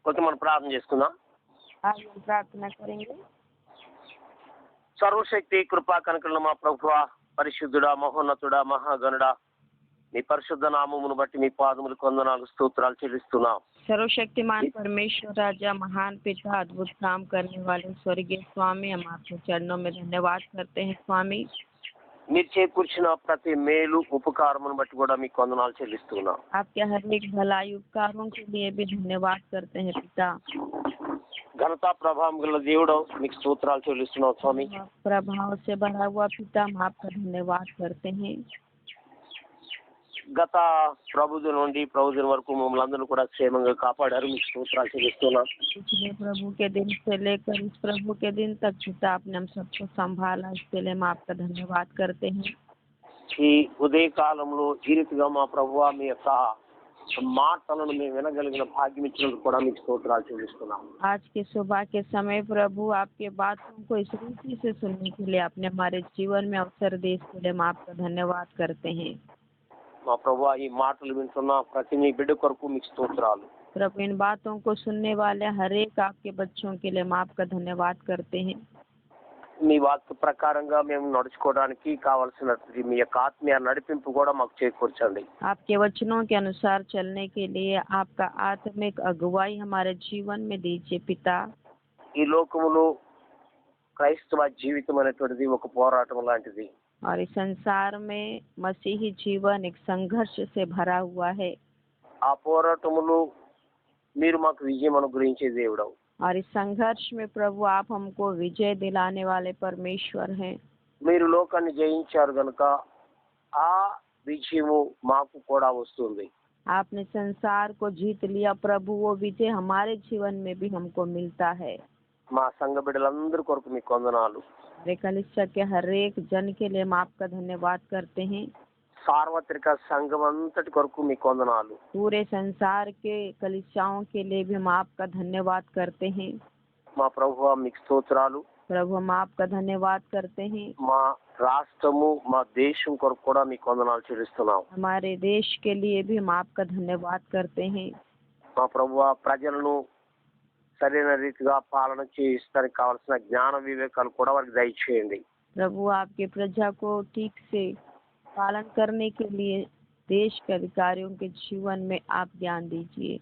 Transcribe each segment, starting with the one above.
Okay, మనం ప్రార్థన చేసుకుందాం. आज हम प्रार्थना करेंगे। సర్వశక్తి కృపా కనుకలను మా ప్రభువా, పరిశుద్ధుడా, మహోన్నతుడా, మహాగణుడా, నీ పరిశుద్ధ నామమును బట్టి మీ పాదములకు వందనాలు స్తోత్రాలు చెల్లిస్తున్నాం. सर्वशक्तिमान परमेश्वर राजा, महान पिता, अद्भुत काम करने वाले स्वर्गीय स्वामी, हम आपके चरणों में धन्यवाद करते हैं स्वामी। మీరు చేకూర్చిన ప్రతి మేలు ఉపకారమును బట్టి కూడా మీకు వందనాలు చెల్లిస్తున్నాం. आपके हर एक भलाई उपकारों के लिए भी धन्यवाद करते हैं पिता। ఘనతా ప్రభావం గల దేవుడు మీకు స్తోత్రాలు చెల్లిస్తున్నాం స్వామి. प्रभाव से भरा हुआ पिता, हम आपका धन्यवाद करते हैं। గత ప్రభుత్వం నుండి ప్రభుత్వం వరకు మమ్మల్ని అందరూ కూడా క్షేమంగా కాపాడారు, మీకు స్తోత్రాలు చెల్లిస్తున్నాం. पिछले प्रभु के दिन से लेकर इस प्रभु के दिन तक पिता आपने हम सबको संभाला, इसके लिए हम आपका धन्यवाद करते हैं। ఈ ఉదయ కాలంలో ఈ రీతిగా మా ప్రభువా మీ యొక్క మాటలను మేము వినగలిగిన భాగ్యం ఇచ్చినందుకు కూడా మీకు స్తోత్రాలు చెల్లిస్తున్నాం. आज के सुबह के समय प्रभु आपके बातों को इस रीति से सुनने के लिए आपने हमारे जीवन में अवसर दे, इसके लिए हम आपका धन्यवाद करते हैं। మా ప్రభువా ఈ మాటలు వింటున్న ప్రతి నీ బిడ్డ కొరకు మీకు స్తోత్రాలు. प्रभु इन बातों को सुनने वाले हर एक आपके बच्चों के लिए हम आपका धन्यवाद करते हैं। మీ వాక్య ప్రకారంగా మేము నడుచుకోవడానికి కావాల్సినటువంటి మీ యొక్క ఆత్మీయ నడిపింపు కూడా మాకు చేకూర్చండి. आपके वचनों के अनुसार चलने के लिए आपका आत्मिक अगुवाई हमारे जीवन में दीजिए पिता। ఈ లోకములో క్రైస్తవ జీవితం అనేటువంటిది ఒక పోరాటం లాంటిది. और इस संसार में मसीही जीवन एक संघर्ष से भरा हुआ है। ఆ పోరాటములో మీరు మాకు విజయం అనుగ్రహించే దేవుడవు. और इस संघर्ष में प्रभु आप हमको विजय दिलाने वाले परमेश्वर हैं। మీరు లోకాన్ని జయించారు కనుక ఆ విజయము మాకు కూడా వస్తుంది. आपने संसार को जीत लिया प्रभु, वो विजय हमारे जीवन में भी हमको मिलता है। మా సంఘ బిడ్డలందరి కొరకు మీకు వందనాలు. हमारे कलीसिया के हर एक जन के लिए हम आपका धन्यवाद करते हैं। సార్వత్రిక సంఘం అంతటి కొరకు మీకు వందనాలు. पूरे संसार के कलीसियाओं के लिए भी हम आपका धन्यवाद करते हैं। మా ప్రభువా మీకు స్తోత్రాలు. प्रभु हम आपका धन्यवाद करते हैं। మా రాష్ట్రము మా దేశం కొరకు కూడా మీకు వందనాలు చెల్లిస్తున్నాం. हमारे देश के लिए भी हम आपका धन्यवाद करते हैं। మా ప్రభువా ప్రజలను సరైన రీతిగా పాలన చేయిస్తానికి కావాల్సిన జ్ఞాన వివేకాలు కూడా వారికి దయచేయండి. प्रभु आपके प्रजा को ठीक से पालन करने के लिए देश के अधिकारियों के जीवन में आप ज्ञान दीजिए।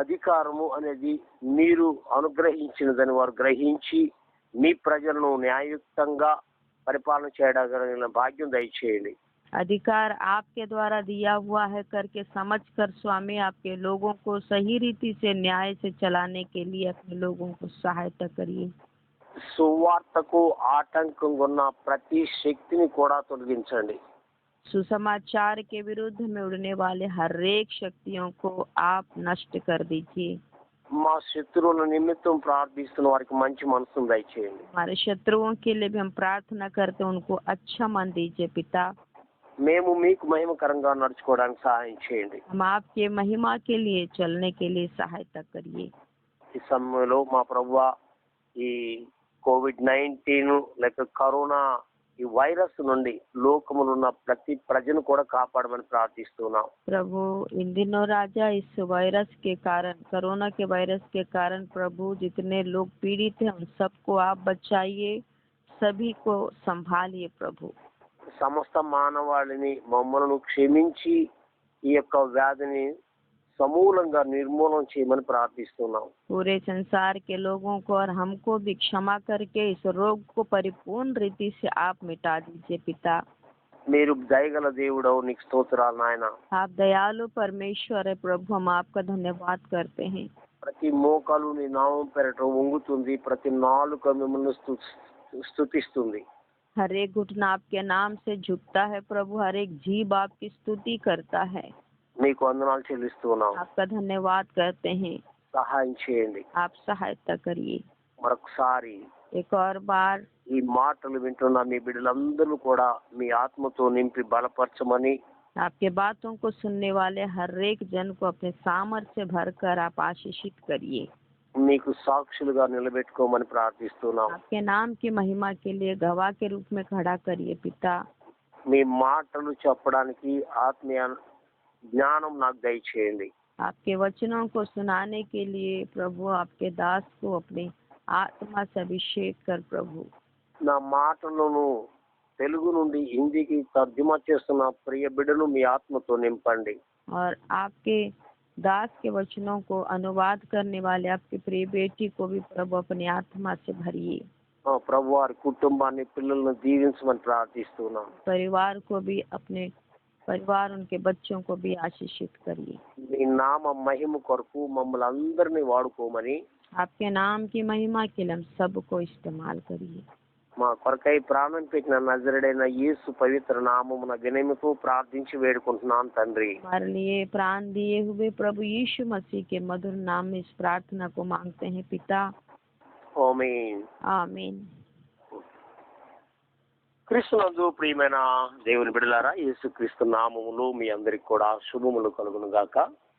అధికారము అనేది మీరు అనుగ్రహించినదని వారు గ్రహించి మీ ప్రజలను న్యాయయుక్తంగా పరిపాలన చేయగలిగిన భాగ్యం దయచేయండి. अधिकार आपके द्वारा दिया हुआ है करके समझ कर स्वामी आपके लोगों को सही रीति से न्याय से चलाने के लिए अपने लोगों को सहायता करिए। సువార్తకు ఆటంకంగా ఉన్న ప్రతి శక్తిని కూడా తొలగించండి. सुसमाचार के विरुद्ध में उड़ने वाले हर एक शक्तियों को आप नष्ट कर दीजिए। మా శత్రువుల నిమిత్తం ప్రార్థిస్తున్న వారికి మంచి మనసును దయచేయండి. हमारे शत्रुओं के लिए भी हम प्रार्थना करते हैं, उनको अच्छा मन दीजिए पिता। మేము మీకు మహిమకరంగా నడుచుకోవడానికి సహాయం చేయండి. हम आपके महिमा के लिए चलने के लिए सहायता करिए। ఈ సమయంలో మా ప్రభువా ఈ COVID-19 లేక కరోనా ఈ వైరస్ నుండి లోకములో ఉన్న ప్రతి ప్రజను కూడా కాపాడమని ప్రార్థిస్తున్నాం. प्रभु इन दिनों राजा इस वायरस के कारण, कोरोना के वायरस के कारण प्रभु जितने लोग पीड़ित हैं उन सबको आप बचाइए, सभी को संभालिए प्रभु। సమస్త మానవాళిని మమ్మల్ని క్షమించి ఈ యొక్క వ్యాధిని సమూలంగా నిర్మూలన చేయమని ప్రార్థిస్తున్నాం. पूरे संसार के लोगों को और हमको भी क्षमा करके इस रोग को परिपूर्ण रीति से आप मिटा दीजिए पिता। మీరు దయగల దేవుడవు, నీకు స్తోత్రాలు నాయన. आप दयालु परमेश्वर है प्रभु, हम आपका धन्यवाद करते हैं। ప్రతి మోకాలు నీ నామం పేరట వంగుతుంది, ప్రతి నాలుక మిమ్మల్ని స్తుతిస్తుంది. हर एक घुटना आपके नाम से झुकता है प्रभु, हर एक जीभ आपकी स्तुति करता है। మీకు వందనాలు చెల్లిస్తున్నాం. आपका धन्यवाद करते हैं। సహాయం చేయండి. आप सहायता करिए। మరొకసారి एक और बार ఈ మాటలు వింటున్న మీ బిడ్డలందరూ కూడా మీ ఆత్మతో నింపి బలపరచమని, आपके बातों को सुनने वाले हर एक जन को अपने सामर्थ्य से भरकर आप आशीषित करिए। మీకు సాక్షులుగా నిలబెట్టుకోమని ప్రార్థిస్తున్నాం. आपके नाम की महिमा के लिए गवाह के रूप में खड़ा करिए पिता। మీ మాటలు చెప్పడానికి ఆత్మీయ జ్ఞానం నాకు దయచేయండి. आपके वचनों को सुनाने के लिए प्रभु आपके दास को अपने आत्मा से अभिषेक कर प्रभु। నా మాటలను తెలుగు నుండి హిందీకి తర్జుమా చేస్తున్న ప్రియ బిడ్డను మీ ఆత్మతో నింపండి. और आपके दास के वचनों को अनुवाद करने वाले आपकी प्रिय बेटी को भी प्रभु अपनी आत्मा से भरिए। ప్రభు వారి కుటుంబాన్ని పిల్లలను దీవించమని ప్రార్థిస్తున్నాం. परिवार को भी अपने परिवार उनके बच्चों को भी आशीषित करिए। మీ నామ మహిమ కొరకు మమ్మల్ని అందరినీ వాడుకోమని आपके नाम की महिमा के लिए हम सबको इस्तेमाल करिए। మా కొరకై ప్రాణం పెట్టిన నజరుడైన యేసు పవిత్ర నామమున వినయముతో ప్రార్థించి వేడుకుంటున్నాను తండ్రి. हमारे लिए प्राण दिए हुए प्रभु यीशु मसीह के मधुर नाम में इस प्रार्थना को मांगते हैं पिता, ఆమేన్. आमीन। క్రీస్తునందు ప్రియమైన దేవుని బిడ్డలారా, యేసుక్రీస్తు నామములో మీ అందరికి కూడా శుభములు కలుగును గాక.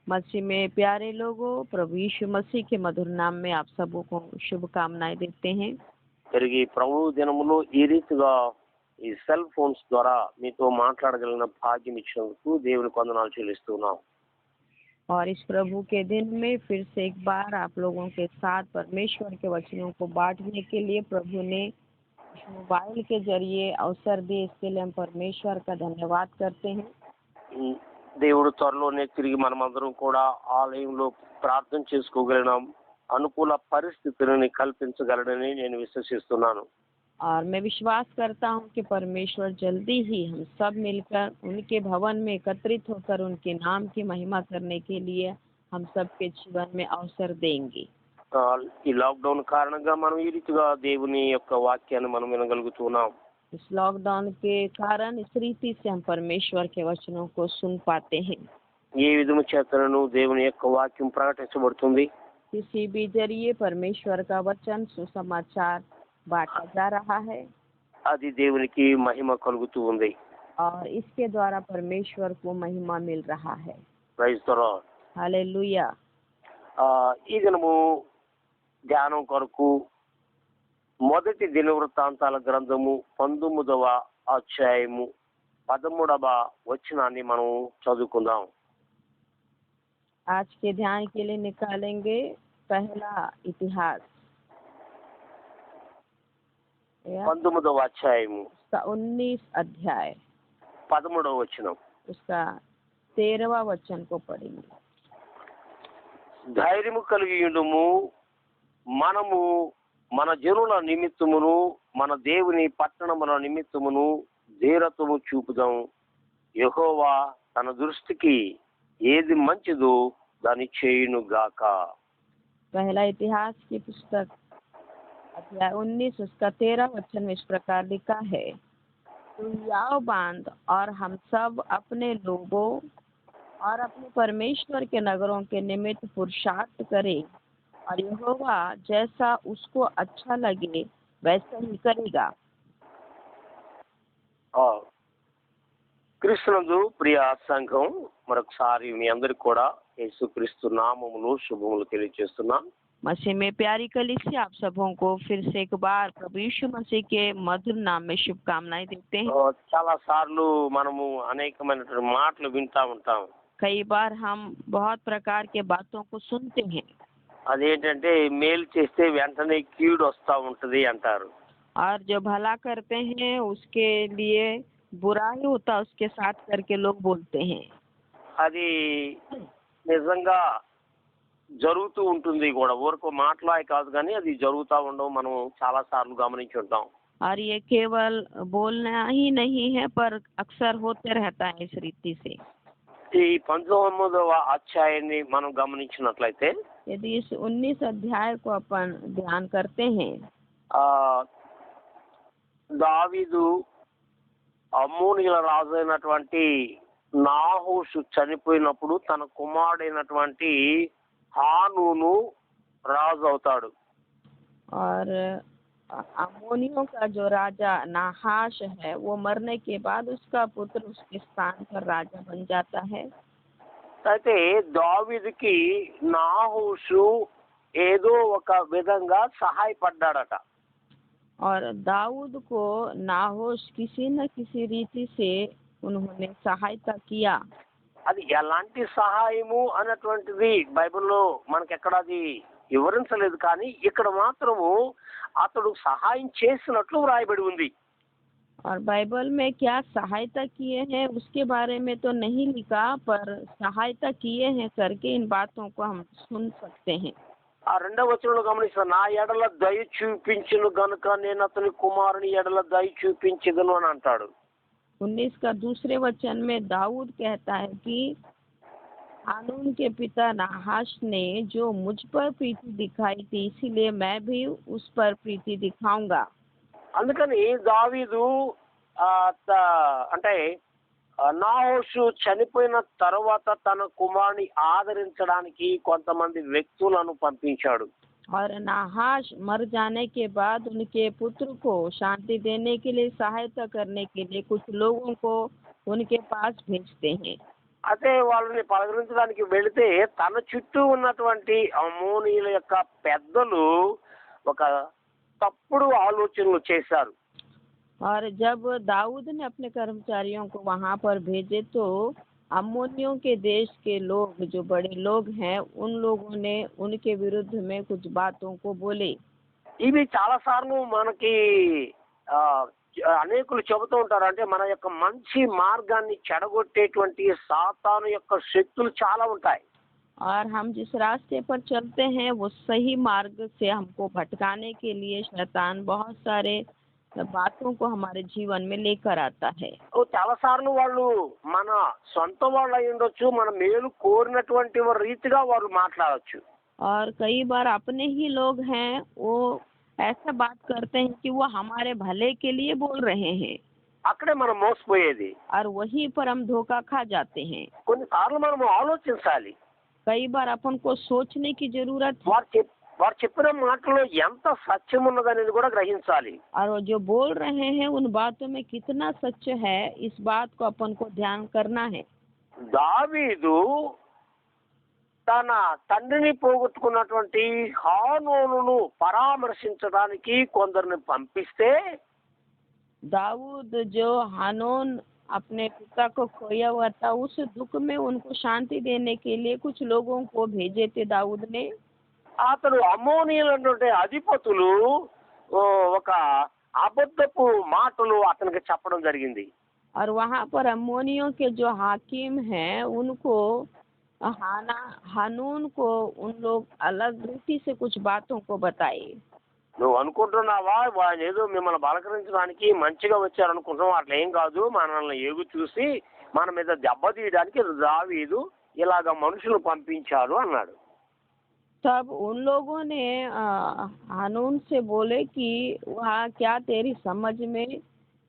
मसीह में प्यारे लोगों, प्रभु यीशु मसीह के मधुर नाम में आप सबको शुभकामनाएं देते हैं। తిరిగి ప్రభు దినములో ఈ రీతిగా ఈ సెల్ ఫోన్స్ ద్వారా మీతో మాట్లాడగలిగిన భాగ్యం ఇచ్చినందుకు దేవునికి వందనాలు చెల్లిస్తున్నాం. और इस प्रभु के दिन में फिर से एक बार आप लोगों के साथ परमेश्वर के वचनों को बांटने के लिए प्रभु ने मोबाइल के जरिए अवसर दिए, इसके लिए हम परमेश्वर का धन्यवाद करते हैं। దేవుడు త్వరలోనే తిరిగి మనమందరం కూడా ఆలయంలో ప్రార్థన చేసుకోగలిగిన అనుకూల పరిస్థితులను కల్పించగలడని నేను విశ్వసిస్తున్నాను. और मैं विश्वास करता हूँ कि परमेश्वर जल्दी ही हम सब मिलकर उनके भवन में एकत्रित होकर उनके नाम की महिमा करने के लिए हम सबके जीवन में अवसर देंगे। ఈ లాక్డౌన్ కారణంగా మనం ఈ రీతిగా దేవుని యొక్క వాక్యాన్ని మనం వినగలుగుతున్నాం. इस लॉकडाउन के कारण इस रीति से हम परमेश्वर के वचनों को सुन पाते हैं। ఏ విధము చేతనను దేవుని యొక్క వాక్యం ప్రకటించబడుతుంది. किसी भी जरिए परमेश्वर का वचन सुसमाचार बांटा जा रहा है అది దేవునికి మహిమ కలుగుతూ ఉంది. और इसके द्वारा परमेश्वर को महिमा मिल रहा है। Praise the lord. हालेलुया। ఈ దినము ధ్యానం కొరకు మొదటి దినవృత్తాంతాల గ్రంథము 19వ అధ్యాయము 13వ వచనాన్ని మనం చదువుకుందాం. आज के ध्यान के लिए निकालेंगे पहला इतिहास 19వ అధ్యాయము उसका 19 अध्याय 13వ వచనం. उसका 13वां वचन को पढ़ेंगे। ధైర్యము కలిగి ఉండుము, మనము మన జనుల నిమిత్తమును మన దేవుని పట్టణముల నిమిత్తమును ధీరత్వము చూపుదాం. యెహోవా తన దృష్టికి ఏది మంచిదో దాన్ని చేయును గాక. पहला इतिहास की पुस्तक अध्याय 19 उसका 13 वचन में इस प्रकार लिखा है, तू याव बांध और हम सब अपने लोगों और अपने परमेश्वर के नगरों के निमित्त पुरुषार्थ करें, और यहोवा जैसा उसको अच्छा लगे वैसा ही करेगा। క్రీస్తునందు ప్రియ సంఘం, మరొకసారి మీ అందరికి కూడా యేసుక్రీస్తు నామములో శుభములు తెలియజేస్తున్నాం. मसीह में प्यारी कलीसिया, आप सबों को फिर से एक बार प्रभु यीशु मसीह के मधुर नाम में शुभकामनाएं देते हैं। చాలా సార్లు మనము అనేకమైనటువంటి మాటలు వింటా ఉంటాం. कई बार हम बहुत प्रकार के बातों को सुनते हैं। అదేంటంటే మేలు చేస్తే వెంటనే కీడు వస్తా ఉంటది అంటారు. और जो भला करते हैं उसके लिए बुरा ही होता उसके साथ करके लोग बोलते हैं। అది నిజంగా జరుగుతూ ఉంటుంది కూడా, ఊరకు మాటలాయ కాదు కానీ అది జరుగుతూ ఉండడం మనం చాలా సార్లు గమనించి ఉంటాం. और ये केवल बोलना ही नहीं है पर अक्सर होते रहता है इस रीति से। ఈ 19వ అధ్యాయాన్ని మనం గమనించినట్లయితే यदि इस 19 अध्याय को अपन ध्यान करते हैं, దావీదు అమ్మోనీయుల రాజు అయినటువంటి నాహోషు చనిపోయినప్పుడు తన కుమారుడైనటువంటి హానూను రాజు అవుతాడు. और अम्मोनियों का जो राजा नाहाश है वो मरने के बाद उसका पुत्र उसके स्थान पर राजा बन जाता है। అయితే దావీదుకి నాహోషు ఏదో ఒక విధంగా సహాయపడ్డాడట. और दाऊद को नाहोश किसी न किसी रीति से उन्होंने सहायता किया। అది ఎలాంటి సహాయము అన్నటువంటిది బైబిల్లో మనకెక్కడ అది వివరించలేదు, కానీ ఇక్కడ మాత్రము అతడు సహాయం చేసినట్లు వ్రాయబడి ఉంది. और बाइबल में क्या सहायता किए हैं उसके बारे में तो नहीं लिखा, पर सहायता किए हैं करके इन बातों को हम सुन सकते हैं। ఆ రెండవ వచనంలో గమనిస్తాను, నా ఎడల దయ చూపించును గనుక నేను అతని కుమారుని ఎడల దయ చూపించదును అని అంటాడు. 19 का दूसरे वचन में दाऊद कहता है कि हानून के पिता नाहाश ने जो मुझ पर प्रीति दिखाई थी, इसीलिए मैं भी उस पर प्रीति दिखाऊंगा। అందుకని దావీదు అంటే నాహోషు చనిపోయిన తర్వాత తన కుమారుని ఆదరించడానికి కొంతమంది వ్యక్తులను పంపించాడు. और नाहाश मर जाने के बाद उनके पुत्र को शांति देने के लिए, सहायता करने के लिए कुछ लोगों को उनके पास भेजते हैं। అదే వాళ్ళని పలకరించడానికి వెళితే తన చుట్టూ ఉన్నటువంటి అమ్మోనీయుల యొక్క పెద్దలు ఒక తప్పుడు ఆలోచనలు చేశారు. और जब दाऊद ने अपने कर्मचारियों को वहां पर भेजे तो अम्मोनियों के देश के लोग, जो बड़े लोग हैं, उन लोगों ने उनके विरुद्ध में कुछ बातों को बोले। ఇవి చాలా సార్లు మనకి ఆ, అనేకులు చెబుతూ ఉంటారు, అంటే మన యొక్క మంచి మార్గాన్ని చెడగొట్టేటువంటి సాతాను యొక్క శక్తులు చాలా ఉంటాయి. और हम जिस रास्ते पर चलते हैं वो सही मार्ग से हमको भटकाने के लिए शैतान बहुत सारे बातों को हमारे जीवन में लेकर आता है। చాలా సార్లు వాళ్ళు మన సొంత వాళ్ళు అయి ఉండొచ్చు, మన మేలు కోరినటువంటి రీతిగా వారు మాట్లాడొచ్చు. और कई बार अपने ही लोग हैं, वो ऐसा बात करते हैं कि वो हमारे भले के लिए बोल रहे हैं, అక్కడే మనం మోసపోయేది. और वहीं पर हम धोखा खा जाते हैं। కొన్నిసార్లు మనం ఆలోచించాలి, कई बार अपन को सोचने की जरूरत है, వారు చెప్పిన మాటలో ఎంత సత్యం ఉన్నదనేది కూడా గ్రహించాలి. और वो जो बोल रहे हैं उन बातों में कितना सच है, इस बात को अपन को ध्यान करना है। దావీదు తన తండ్రిని పోగొట్టుకున్నటువంటి హానోనును పరామర్శించడానికి కొందరిని పంపిస్తే, दाऊद जो हानोन अपने पिता को खोया हुआ था, उस दुख में उनको शांति देने के लिए कुछ लोगों को भेजे थे दाऊद ने। అతడు అమ్మోనీయులైనటువంటి అధిపతులు ఒక అబద్ధపు మాటలు అతనికి చెప్పడం జరిగింది. और वहाँ पर अम्मोनियों के जो हाकिम हैं उनको हानून को उन लोग अलग रीति से कुछ बातों को बताए। నువ్వు అనుకుంటున్నావా వాళ్ళు ఏదో మిమ్మల్ని బలకరించడానికి మంచిగా వచ్చారు అనుకుంటున్నావు, అట్లా ఏం కాదు, మనల్ని ఏగు చూసి మన మీద దెబ్బ తీయడానికి దావీదు ఇలాగ మనుషులు పంపించారు అన్నాడు. तब उन लोगों ने हानून से बोले कि वहाँ क्या तेरी समझ में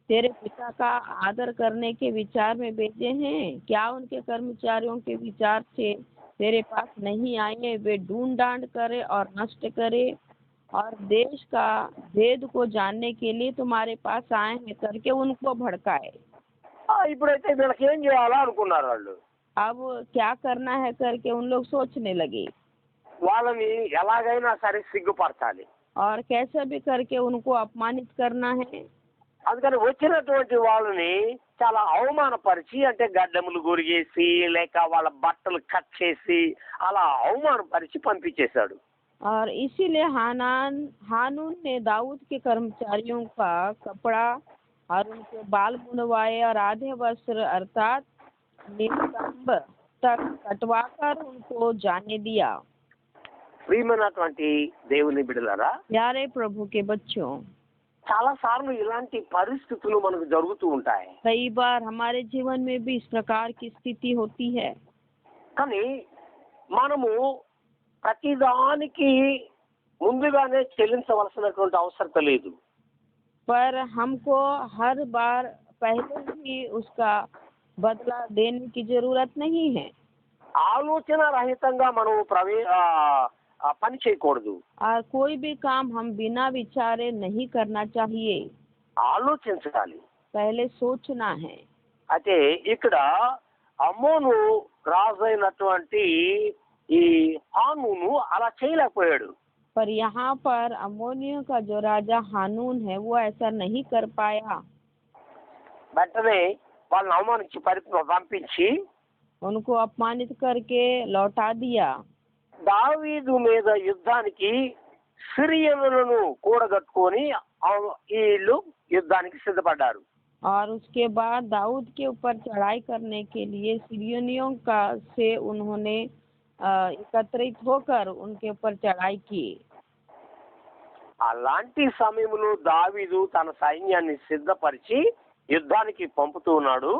तेरे पिता का आदर करने के विचार में भेजे हैं? क्या उनके कर्मचारियों के विचार से तेरे पास नहीं आए? वे ढूंढ डांड करे और नष्ट करे और देश का भेद को जानने के लिए तुम्हारे पास आए हैं करके उनको भड़काए। ఇప్పుడైతే వీళ్ళకి ఏం చేయాలా అనుకున్నారు వాళ్ళు. अब क्या करना है करके उन लोग सोचने लगे, వాళ్ళని ఎలాగైనా సరే సిగ్గుపరచాలి, और कैसे भी करके उनको अपमानित करना है। అందుకని వచ్చినటువంటి వాళ్ళని చాలా అవమానపరిచి, అంటే గడ్డములు గురిగేసి లేక వాళ్ళ బట్టలు కట్ చేసి అలా అవమానపరిచి పంపించేశాడు. और इसीलिए हानून ने दाऊद के कर्मचारियों का कपड़ा और उनके बाल मुंडवाए और आधे वस्त्र अर्थात नितंब तक कटवाकर उनको जाने दिया। ప్రియమైనటువంటి దేవుని బిడ్డలారా, प्यारे प्रभु के बच्चों, చాలా సార్లు ఇలాంటి పరిస్థితులు మనకు జరుగుతూ ఉంటాయి. कई बार हमारे जीवन में भी इस प्रकार की स्थिति होती है, కానీ మనము ప్రతిదానికి ముందుగానే చెల్లించవలసినటువంటి అవసరం లేదు. पर हमको हर बार पहले ही उसका बदला देने की जरूरत नहीं है। ఆలోచన రహితంగా మనం పని చేయకూడదు. और कोई भी काम हम बिना विचारे नहीं करना चाहिए, ఆలోచించాలి. पहले सोचना है। అయితే ఇక్కడ అమ్మోను రాజు అయినటువంటి ఈ హానూను అలా చేయలేకపోయాడు. पर यहाँ पर अम्मोनियों का जो राजा हानून है वो ऐसा नहीं कर पाया। వెంటనే వాళ్ళని అవమానించి పంపించి उनको अपमानित करके लौटा दिया। దావీదు మీద యుద్ధానికి సిరియనులను కూడగట్టుకొని వీళ్ళు యుద్ధానికి సిద్ధపడ్డారు. और उसके बाद दाऊद के ऊपर चढ़ाई करने के लिए सीरियनियों का से उन्होंने एकत्रित होकर उनके ऊपर चढ़ाई की। అలాంటి సమయంలో దావీదు తన సైన్యాన్ని సిద్ధపరిచి యుద్ధానికి పంపుతూ ఉన్నాడు.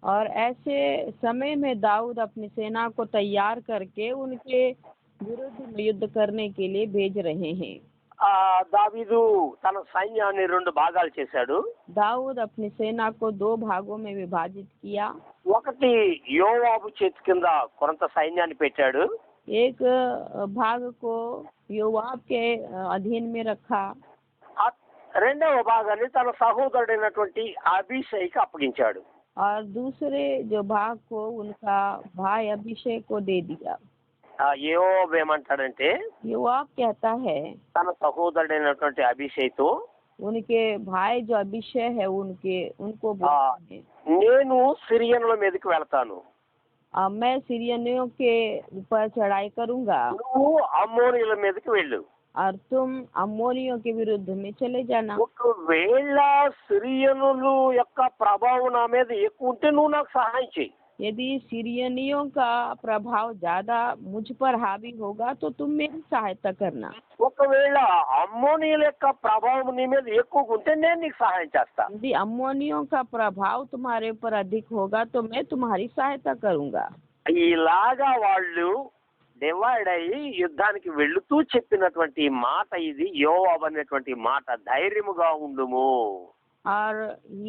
और ऐसे समय में दाऊद अपनी सेना को तैयार करके उनके विरुद्ध में युद्ध करने के लिए भेज रहे हैं। దావీదు తన సైన్యాన్ని 2 భాగాలు చేశాడు. दाऊद अपनी सेना को 2 भागों में विभाजित किया। ఒకటి యోవాబు చేతి కింద కొంత సైన్యాన్ని పెట్టాడు. एक भाग को योआब के अधीन में रखा। రెండవ భాగాన్ని తన సహోదరుడైనటువంటి అభిషేక్ అప్పగించాడు. और दूसरे जो भाग को उनका भाई अभिषेक को दे दिया। యోవాబు ఏమంటాడంటే योआब कहता है తన సహోదరుడైనటువంటి అభిషేక్తో उनके भाई जो अभिषेक है उनको बोलते हैं, నేను సిరియనుల మీదకి వెళ్తాను, मैं सीरियनियों के ऊपर चढ़ाई करूंगा నువ్వు అమ్మోనీయుల మీదకి వెళ్ళు. और तुम अम्मोनियों के विरुद्ध में चले जाना। ఒకవేళ సిరియనులు యొక్క ప్రభావం నా మీద ఎక్కువ ఉంటే నువ్వు నాకు సహాయం చేయి. यदि सीरियनियों का प्रभाव ज्यादा मुझ पर हावी होगा तो तुम मेरी सहायता करना। ఒకవేళ అమ్మోనీయుల యొక్క ప్రభావం నీ మీద ఎక్కువ ఉంటే నేను నీకు సహాయం చేస్తా. यदि अम्मोनियों का प्रभाव तुम्हारे ऊपर अधिक होगा तो मैं तुम्हारी सहायता करूंगा। ఇలాగా వాళ్ళు డివైడ్ అయ్యి యుద్ధానికి వెళుతూ చెప్పినటువంటి మాట ఇది. యోవాబు అనేటువంటి మాట, ధైర్యముగా ఉండుము. और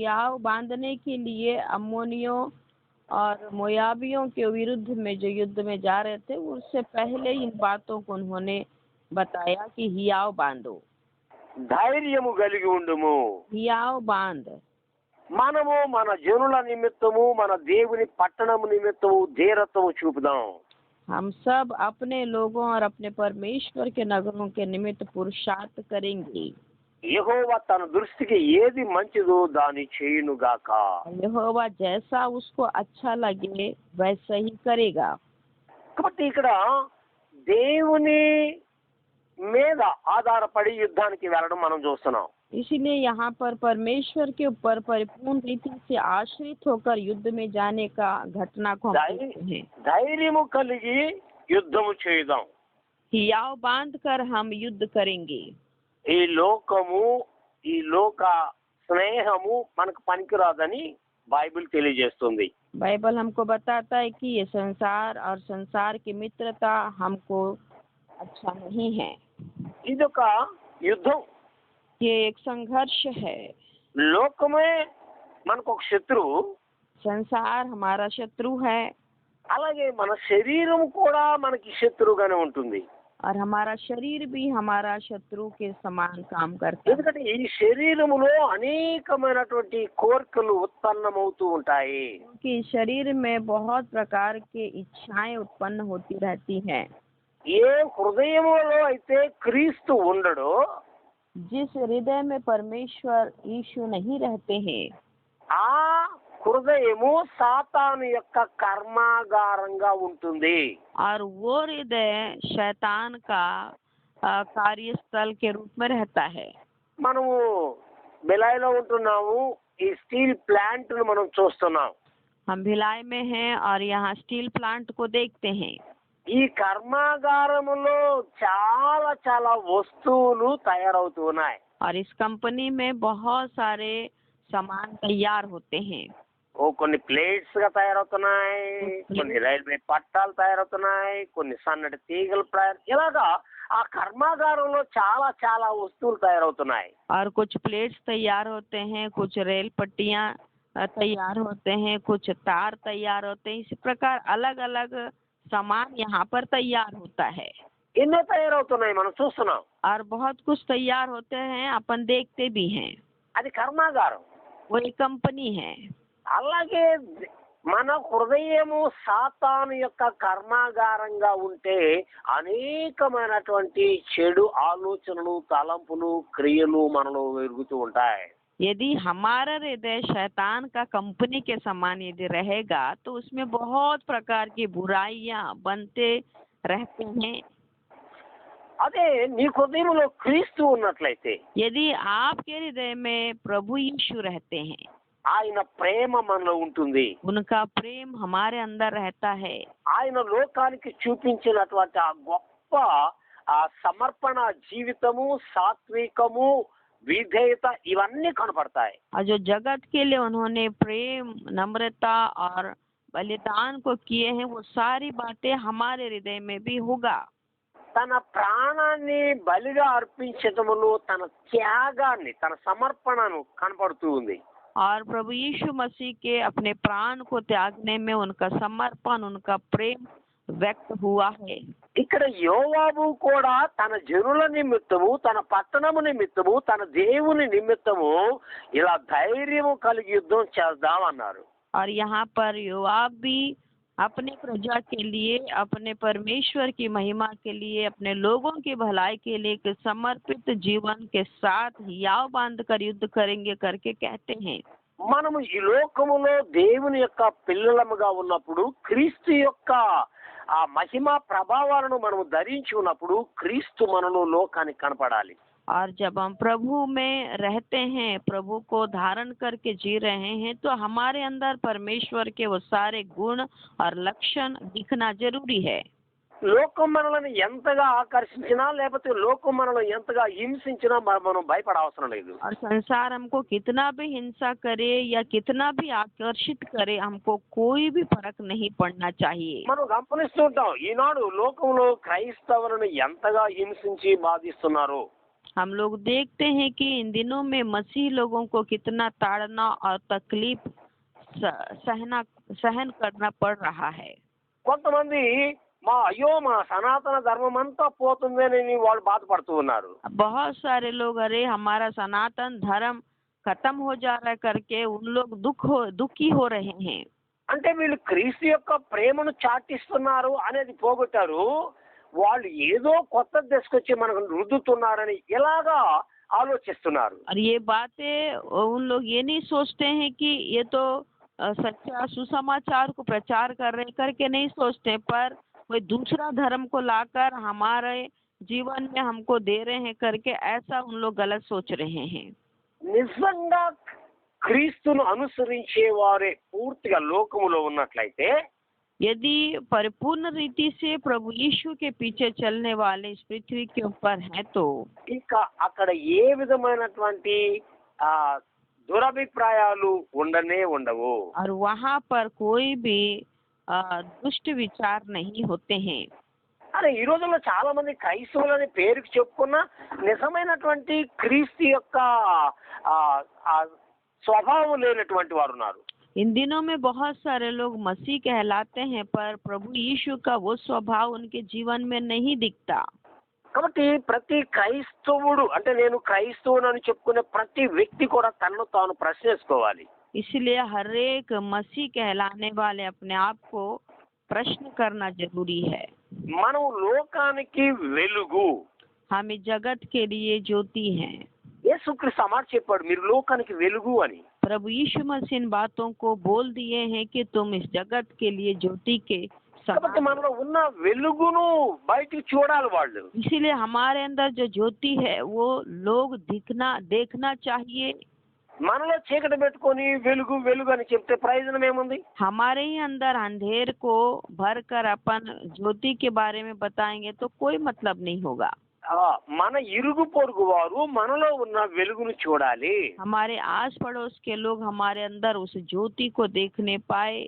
याव बांधने के लिए अम्मोनियों और मोयाबियों के विरुद्ध में जो युद्ध में जा रहे थे उससे पहले इन बातों को उन्होंने बताया कि हियाव बांधो, ధైర్యము కలిగి ఉండుము. हियाव बांध। మనము మన జనుల నిమిత్తము, మన దేవుని పట్టణము నిమిత్తము ధీరత్వము చూపుదాం. हम सब अपने लोगों और अपने परमेश्वर के नगरों के निमित्त पुरुषार्थ करेंगे। యెహోవా తన దృష్టికి ఏది మంచిదో దాన్ని చేయునుగాక. यहोवा जैसा उसको अच्छा लगे वैसा ही करेगा। కాబట్టి ఇక్కడ దేవుని మీద ఆధారపడి యుద్ధానికి వెళ్ళడం మనం చూస్తున్నాం. इसीलिए यहाँ पर परमेश्वर के ऊपर परिपूर्ण रीति से आश्रित होकर युद्ध में जाने का घटना को हम देखते हैं। ధైర్యము కలిగి యుద్ధము చేద్దాం. हियाव बांध कर हम युद्ध करेंगे। ఈ లోకము, ఈ లోక స్నేహము మనకు పనికిరాదని బైబిల్ తెలియజేస్తుంది. बाइबल हमको बताता है कि ये संसार और संसार की मित्रता हमको अच्छा नहीं है। ఇదొక యుద్ధం. ये एक संघर्ष है। లోకమే మనకు ఒక శత్రువు, संसार हमारा शत्रु है అలాగే మన శరీరం కూడా మనకి శత్రువుగానే ఉంటుంది. और हमारा शरीर भी हमारा शत्रु के समान काम करता है। ఎందుకంటే ఈ శరీరములో అనేకమైనటువంటి కోరికలు ఉత్పన్నమవుతూ ఉంటాయి. क्योंकि शरीर में बहुत प्रकार के इच्छाएं उत्पन्न होती रहती हैं। ఏ హృదయములో అయితే క్రీస్తు ఉండడో जिस हृदय में परमेश्वर यीशु नहीं रहते हैं ఆ హృదయము సాతాను యొక్క కర్మాగారంగా ఉంటుంది. और वो हृदय शैतान का कार्यस्थल के रूप में रहता है। మనము బిలాయిలో ఉంటున్నాము, ఈ స్టీల్ ప్లాంట్ ను మనం చూస్తున్నాం. हम भिलाई में हैं और यहाँ स्टील प्लांट को देखते हैं। ఈ కర్మాగారములో చాలా చాలా వస్తువులు తయారవుతున్నాయి. और इस कंपनी में बहुत सारे सामान तैयार होते हैं। కొన్ని ప్లేట్స్ గా తయారవుతున్నాయి, కొన్ని రైల్వే పట్టాలు తయారవుతున్నాయి, కొన్ని సన్నటి తీగలు ఇలాగా ఆ కర్మాగారంలో చాలా చాలా వస్తువులు తయారవుతున్నాయి. और कुछ प्लेट्स तैयार होते हैं, कुछ रेल पट्टियां तैयार होते हैं, कुछ तार तैयार होते हैं। इसी प्रकार अलग अलग सामान यहाँ पर तैयार होता है। ఎన్నో తయారవుతున్నాయి, మనం చూస్తున్నాం. और बहुत कुछ तैयार होते हैं, अपन देखते भी हैं। అది కర్మాగారం. वो एक कंपनी है। అలాగే మన హృదయము సాతాను యొక్క కర్మాగారంగా ఉంటే అనేకమైనటువంటి చెడు ఆలోచనలు, తలంపులు, క్రియలు మనలో పెరుగుతూ ఉంటాయి. यदि हमारा हृदय शैतान का कंपनी के समान यदि रहेगा तो उसमें बहुत प्रकार की बुराइयां बनते रहते हैं। అదే నీ హృదయంలో క్రీస్తు ఉన్నట్లయితే यदि आपके हृदय में प्रभु यीशु रहते हैं, ఆయన ప్రేమ మనలో ఉంటుంది. उनका प्रेम हमारे अंदर रहता है। ఆయన లోకానికి చూపించినటువంటి ఆ గొప్ప ఆ సమర్పణ జీవితము, సాత్వికము, విధేయత ఇవన్నీ కనపడతాయి. और जो जगत के लिए उन्होंने प्रेम, नम्रता और बलिदान को किए हैं, वो सारी बातें हमारे हृदय में भी होगा। తన ప్రాణాన్ని బలిగా అర్పించటములో తన త్యాగాన్ని, తన సమర్పణను కనపడుతూ ఉంది. और प्रभु यीशु मसीह के अपने प्राण को त्यागने में उनका समर्पण, उनका प्रेम व्यक्त हुआ है। ఇక్కడ యోవాబు కూడా తన జనుల నిమిత్తము, తన పట్టణము నిమిత్తము, తన దేవుని నిమిత్తము ఇలా ధైర్యము కలిగి యుద్ధం చేద్దామన్నారు. और यहाँ पर योआब भी अपने प्रजा के लिए, अपने परमेश्वर की महिमा के लिए, अपने लोगों की भलाई के लिए एक समर्पित जीवन के साथ हियाव बांध कर युद्ध करेंगे करके कहते हैं। మనము ఈ లోకములో దేవుని యొక్క పిల్లలముగా ఉన్నప్పుడు, క్రీస్తు యొక్క ఆ మహిమ ప్రభావాలను మనము ధరించి ఉన్నప్పుడు క్రీస్తు మనలో లోకానికి కనపడాలి. और जब हम प्रभु में रहते हैं, प्रभु को धारण करके जी रहे हैं, तो हमारे अंदर परमेश्वर के वो सारे गुण और लक्षण दिखना जरूरी है। లోకం మనల్ని ఎంతగా ఆకర్షించినా, లేకపోతే లోకం మనల్ని ఎంతగా హింసించినా మనం భయపడవసరం లేదు. और संसार हमको कितना भी हिंसा करे या कितना भी आकर्षित करे, हमको कोई भी फर्क नहीं पड़ना चाहिए। మనం గమనిస్తుంటాం ఈనాడు లోకంలో క్రైస్తవులను ఎంతగా హింసించి బాధిస్తున్నారు. हम लोग देखते हैं कि इन दिनों में मसीह लोगों को कितना ताड़ना और तकलीफ सहन करना पड़ रहा है। కొంతమంది మా సనాతన ధర్మం అంతా పోతుందని వాళ్ళు బాధపడుతూ ఉన్నారు. बहुत सारे लोग अरे हमारा सनातन धर्म खत्म हो जा रहा है करके उन लोग दुखी हो रहे हैं। అంటే వీళ్ళు క్రీస్తు యొక్క ప్రేమను చాటిస్తున్నారు అనేది పోగొట్టారు. వాళ్ళు ఏదో కొత్త తీసుకొచ్చి మనకు రుద్దుతున్నారని ఇలాగా ఆలోచిస్తున్నారు. और ये बातें उन लोग ये नहीं सोचते हैं कि ये तो सच्चा सुसमाचार को प्रचार कर रहे करके नहीं सोचते, पर कोई दूसरा धर्म को लाकर हमारे जीवन में हमको दे रहे हैं करके ऐसा उन लोग गलत सोच रहे हैं। నిజంగా క్రీస్తును అనుసరించే వారే పూర్తిగా లోకములో ఉన్నట్లయితే, यदि परिपूर्ण रीति से प्रभु यीशु के पीछे चलने वाले इस पृथ्वी के ऊपर हैं, तो ఇక అక్కడ ఏ విధమైనటువంటి ఆ దురభిప్రాయాలు ఉండనే ఉండవు. और वहाँ पर कोई भी दुष्ट विचार नहीं होते हैं। అరే ఈ రోజుల్లో చాలా మంది క్రైస్తవులని పేరుకి చెప్పుకున్నా నిజమైనటువంటి క్రీస్తు యొక్క ఆ ఆ స్వభావం లేనటువంటి వారు ఉన్నారు. इन दिनों में बहुत सारे लोग मसीह कहलाते हैं, पर प्रभु यीशु का वो स्वभाव उनके जीवन में नहीं दिखता। కాబట్టి ప్రతి క్రైస్తవుడు, అంటే నేను క్రైస్తవుడు అని చెప్పుకునే ప్రతి వ్యక్తి కూడా తనను తాను ప్రశ్నించుకోవాలి. इसलिए हर एक मसीह कहलाने वाले अपने आप को प्रश्न करना जरूरी है। మనం లోకానికి వెలుగు. हम इस जगत के लिए ज्योति हैं। యేసుక్రీస్తు మాట చెప్పాడు, మీరు లోకానికి వెలుగు అని. प्रभु यीशु मसीह इन बातों को बोल दिए हैं कि तुम इस जगत के लिए ज्योति के కాబట్టి समान। మనలో ఉన్న వెలుగును బయటికి చూడాలి వాళ్ళు. इसीलिए हमारे अंदर जो ज्योति है वो लोग देखना चाहिए। మనలో చీకటి పెట్టుకొని వెలుగు వెలుగు అని చెప్తే ప్రయోజనం ఏముంది? हमारे ही अंदर अंधेर को भर कर अपन ज्योति के बारे में बताएंगे तो कोई मतलब नहीं होगा। మన ఇరుగు పొరుగు వారు మనలో ఉన్న వెలుగును చూడాలి. हमारे आस पड़ोस के लोग हमारे अंदर उस ज्योति को देखने पाए।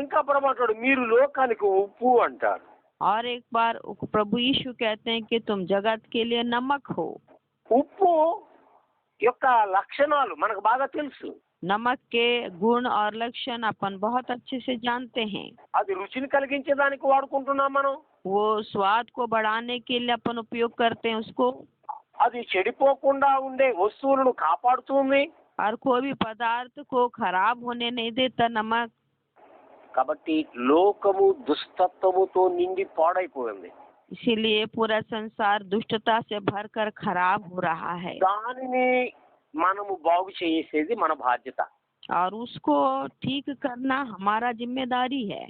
ఇంకా ప్రమాటాడు మీరు లోకానికి ఉప్పు అంటారు. और एक बार प्रभु यीशु कहते हैं कि तुम जगत के लिए नमक हो। ఉప్పు యొక్క లక్షణాలు మనకు బాగా తెలుసు. नमक के गुण और लक्षण अपन बहुत अच्छे से जानते हैं। అది రుచిని కలిగించేదానికి వాడుకుంటున్నాం మనం. वो स्वाद को बढ़ाने के लिए अपन उपयोग करते हैं उसको। అది చెడిపోకుండా ఉండే వస్తువులను కాపాడుతుంది. और कोई भी पदार्थ को खराब होने नहीं देता नमक। కాబట్టి లోకము దుష్టత్వముతో నిండి పాడైపోయింది. इसीलिए पूरा संसार दुष्टता से भरकर खराब हो रहा है। దానిని మనము బాగు చేసేది మన బాధ్యత. और उसको ठीक करना हमारा जिम्मेदारी है।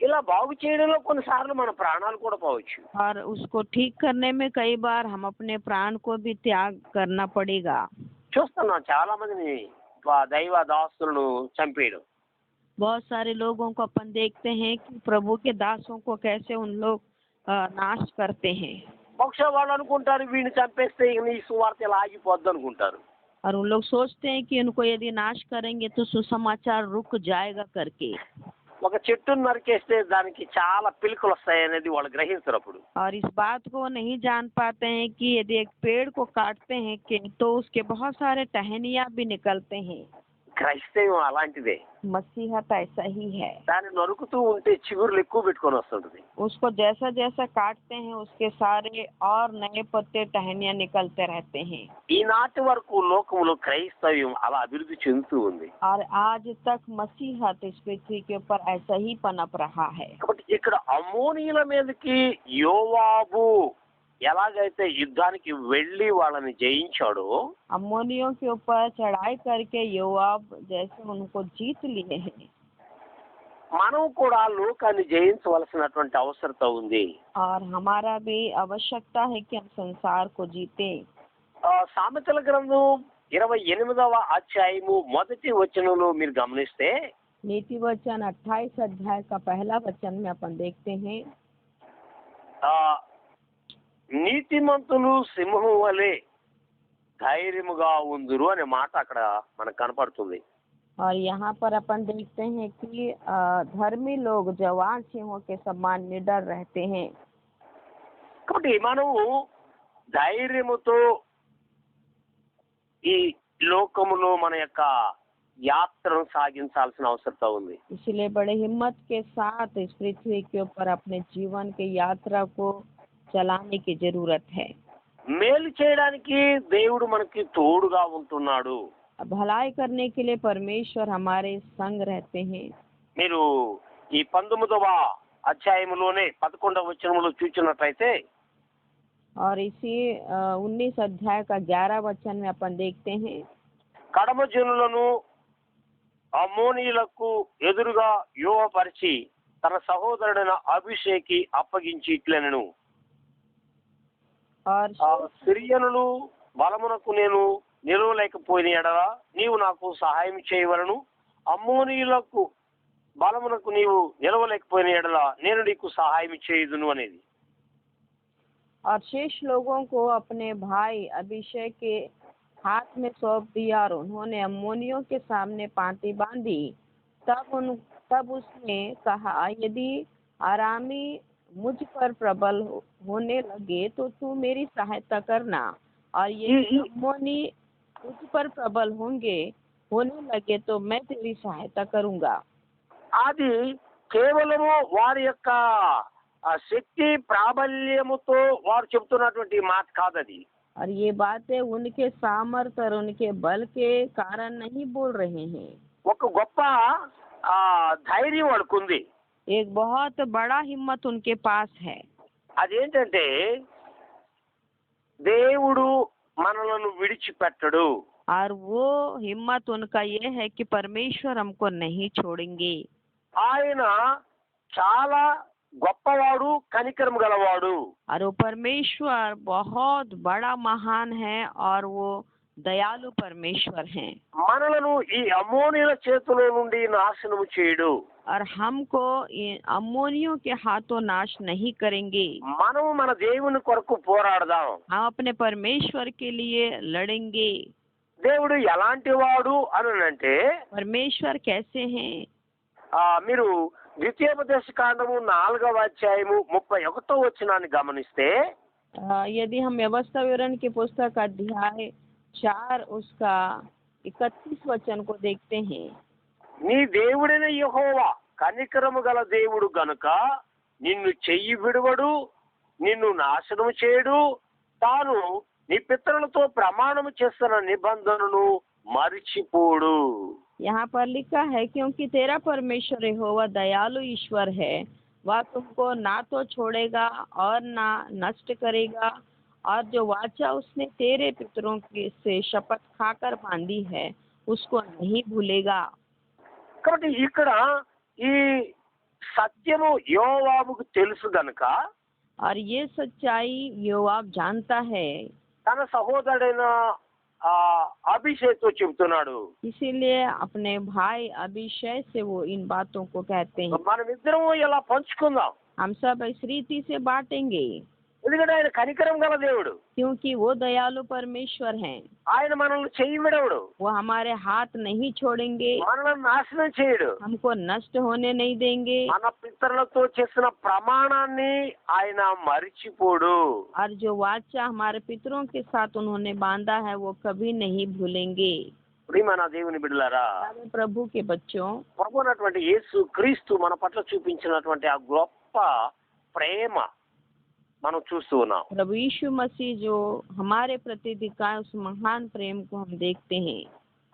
ఇలా బాగు చేయడంలో కొన్నిసార్లు మన ప్రాణాలు కూడా పోవచ్చు. और उसको ठीक करने में कई बार हम अपने प्राण को भी त्याग करना पड़ेगा। చూస్తున్నాం చాలా మందిని దైవ దాసులను చంపేయడం. बहुत सारे लोगों को अपन देखते हैं कि प्रभु के दासों को कैसे उन लोग नाश करते हैं। బహుశా వాళ్ళు అనుకుంటారు వీడిని చంపేస్తే ఇక నీ సువార్త ఇలా ఆగిపోద్ది అనుకుంటారు. और उन लोग सोचते हैं कि उनको यदि नाश करेंगे तो सुसमाचार रुक जाएगा करके। ఒక చెట్టును నరికేస్తే దానికి చాలా పిలుకలు వస్తాయనేది వాళ్ళు గ్రహించరు అప్పుడు. और इस बात को नहीं जान पाते हैं कि यदि एक पेड़ को काटते हैं कि तो उसके बहुत सारे टहनियाँ भी निकलते हैं। క్రైస్తవం అలాంటిదే. मसीहत ऐसा ही है। దాన్ని నరుకుతూ ఉంటే చిగురులు ఎక్కువ పెట్టుకొని వస్తుంటది. उसको जैसा जैसा काटते हैं उसके सारे और नए पत्ते टहनियाँ निकलते रहते हैं। ఈనాటి వరకు లోకంలో క్రైస్తవ్యం అలా అభివృద్ధి చెందుతూ ఉంది. और आज तक मसीहत इस पृथ्वी के ऊपर ऐसा ही पनप रहा है। కాబట్టి ఇక్కడ అమ్మోనీయుల మీదకి యోవాబు ఎలాగైతే యుద్ధానికి వెళ్ళి వాళ్ళని జయించాడో, अम्मोनियों के ऊपर चढ़ाई करके योआब जैसे उनको जीत लिए हैं, మనం కూడా లోకాన్ని జయించవలసినటువంటి అవసరత ఉంది. और हमारा भी आवश्यकता है कि हम संसार को जीते। సామెతల గ్రంథం 28వ అధ్యాయము మొదటి వచనంలో మీరు గమనిస్తే नीति वचन 28 अध्याय का पहला वचन में अपन देखते हैं, ఆ నీతిమంతులు సింహం వలె ధైర్యముగా ఉందురు అనే మాట అక్కడ మనకు కనపడుతుంది. और यहाँ पर अपन देखते हैं कि धर्मी लोग जवान सिंहों के समान निडर रहते हैं। కాబట్టి మనము ధైర్యముతో ఈ లోకములో మన యొక్క యాత్రను సాగించాల్సిన అవసరత ఉంది. इसलिए बड़े हिम्मत के साथ इस पृथ्वी के ऊपर अपने जीवन की यात्रा को चलाने की जरूरत है। మేలు చేయడానికి దేవుడు మనకి తోడుగా ఉంటున్నాడు. भलाई करने के लिए परमेश्वर हमारे संग रहते हैं। మీరు ఈ 19వ అధ్యాయములోనే 11వ వచనంలో చూచినట్లయితే और इसी 19 अध्याय का 11 वचन में अपन देखते हैं, కడమ జనులను అమ్మోనీయులకు ఎదురుగా యోవపరిచి తన సహోదరుడైన అభిషేకి అప్పగించి ఇట్లనెను, और సిరియనులు బలమునకు నేను నిలవలేకపోయిన ఎడల నీవు నాకు సహాయం చేయవలను, అమ్మోనీయులకు బలమునకు నీవు నిలవలేకపోయిన ఎడల నేను నీకు సహాయం చేయుదును అనేది. और शेष लोगों को अपने भाई अभिषेक के हाथ में सौंप दिया और उन्होंने अम्मोनियों के सामने पांति बांधी। तब उसने कहा, यदि आरामी मुझ पर प्रबल होने लगे तो तू मेरी सहायता करना, और यदि अम्मोनी मुझ पर प्रबल होने लगे तो मैं तेरी सहायता करूंगा। అది కేవలము వారి యొక్క శక్తి ప్రాబల్యముతో వారు చెప్తున్నటువంటి మాట కాదది. और ये बातें उनके सामर्थ्य और उनके बल के कारण नहीं बोल रहे हैं। ఒక గొప్ప ధైర్యం వాళ్ళకుంది. एक बहुत बड़ा हिम्मत उनके पास है। అదేంటంటే దేవుడు మనలను విడిచిపెట్టడు. और वो हिम्मत उनका ये है कि परमेश्वर हमको नहीं छोड़ेंगे। ఆయన చాలా గొప్పవాడు, కనికరం గలవాడు. और वो परमेश्वर बहुत बड़ा महान है और वो दयालु परमेश्वर हैं। మనలను ఈ అమ్మోనీయుల చేతిలో నుండి నాశనము చేయడు. और हमको अम्मोनियों के हाथों नाश नहीं करेंगे। మనము మన దేవుని కొరకు పోరాడదాం. हम अपने परमेश्वर के लिए लड़ेंगे। దేవుడు ఎలాంటి వాడు అని అంటే परमेश्वर कैसे हैं? మీరు ద్వితీయోపదేశ కాండము 4వ అధ్యాయము 31వ వచనాన్ని గమనిస్తే यदि हम व्यवस्था विवरण की पुस्तक अध्याय 4 उसका 31 वचन को देखते हैं, నీ దేవుడైన యెహోవా కనికరము గల దేవుడు గనుక నిన్ను చెయ్యి విడువడు, నిన్ను నాశనము చేయడు, తాను నీ పితరులతో ప్రమాణము చేస్తున్న నిబంధనను మరిచిపోడు. यहाँ पर लिखा है, क्योंकि तेरा परमेश्वर यहोवा दयालु ईश्वर है, वह तुमको ना तो छोड़ेगा और ना नष्ट करेगा, और जो वाचा उसने तेरे पितरों के से शपथ खाकर बांधी है उसको नहीं भूलेगा। కాబట్టి ఇక్కడ ఈ సత్యము యోవాబుకు తెలుసు గనుక और ये सच्चाई योआब जानता है, తన సహోదరుడైన అభిషేక్తో చెబుతున్నాడు, इसीलिए अपने भाई अभिषय से वो इन बातों को कहते हैं। మనమిద్దరము ఇలా పంచుకుందాం, हम सब इस रीति से बांटेंगे ఎందుకంటే ఆయన కనికరం గల దేవుడు, क्योंकि वो दयालु परमेश्वर हैं। ఆయన మనల్ని చెయ్యి విడవడు, वो हमारे हाथ नहीं छोड़ेंगे, మనల్ని నాశనం చేయడు, हमको नष्ट होने नहीं देंगे, మన పితరులతో చేసిన ప్రమాణాన్ని ఆయన మరిచిపోడు। और जो वाचा हमारे पितरों के साथ उन्होंने बांधा है वो कभी नहीं भूलेंगे। ప్రియమైన దేవుని బిడ్డలారా, सारे प्रभु के बच्चों, ప్రభు అయినటువంటి యేసు క్రీస్తు మన పట్ల చూపించినటువంటి ఆ గొప్ప ప్రేమ మనం చూస్తూ ఉన్నాం। प्रभु यीशु मसीह जो हमारे प्रति दिखाए उस महान प्रेम को हम देखते हैं।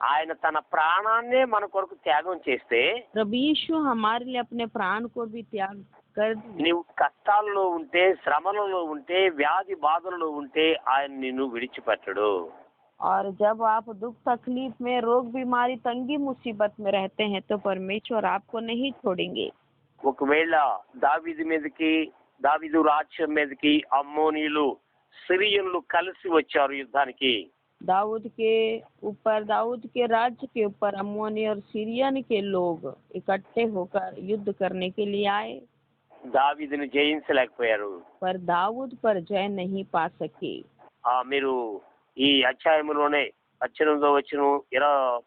ఆయన తన ప్రాణాన్నే మన కొరకు త్యాగం చేస్తే, प्रभु यीशु हमारे लिए अपने प्राण को भी त्याग कर दिए। నీవు కష్టాలలో ఉంటే, శ్రమలలో ఉంటే, వ్యాధి బాధలలో ఉంటే ఆయన నిన్ను విడిచిపెట్టడు। और जब आप दुख तकलीफ में, रोग बीमारी, तंगी मुसीबत में रहते हैं तो परमेश्वर आपको नहीं छोड़ेंगे। ఒకవేళ దావీదు రాజ్యం మీదకి అమ్మోనీయులు, సిరియన్లు కలిసి వచ్చారు యుద్ధానికి। दाऊद के राज्य के ऊपर अम्मोनी और सीरियन के लोग इकट्ठे होकर युद्ध करने के लिए आए, దావీదుని జయించలేకపోయారు। पर दाऊद पर जय नहीं पा सके। మీరు ఈ అధ్యాయంలోనే 18వ వచనం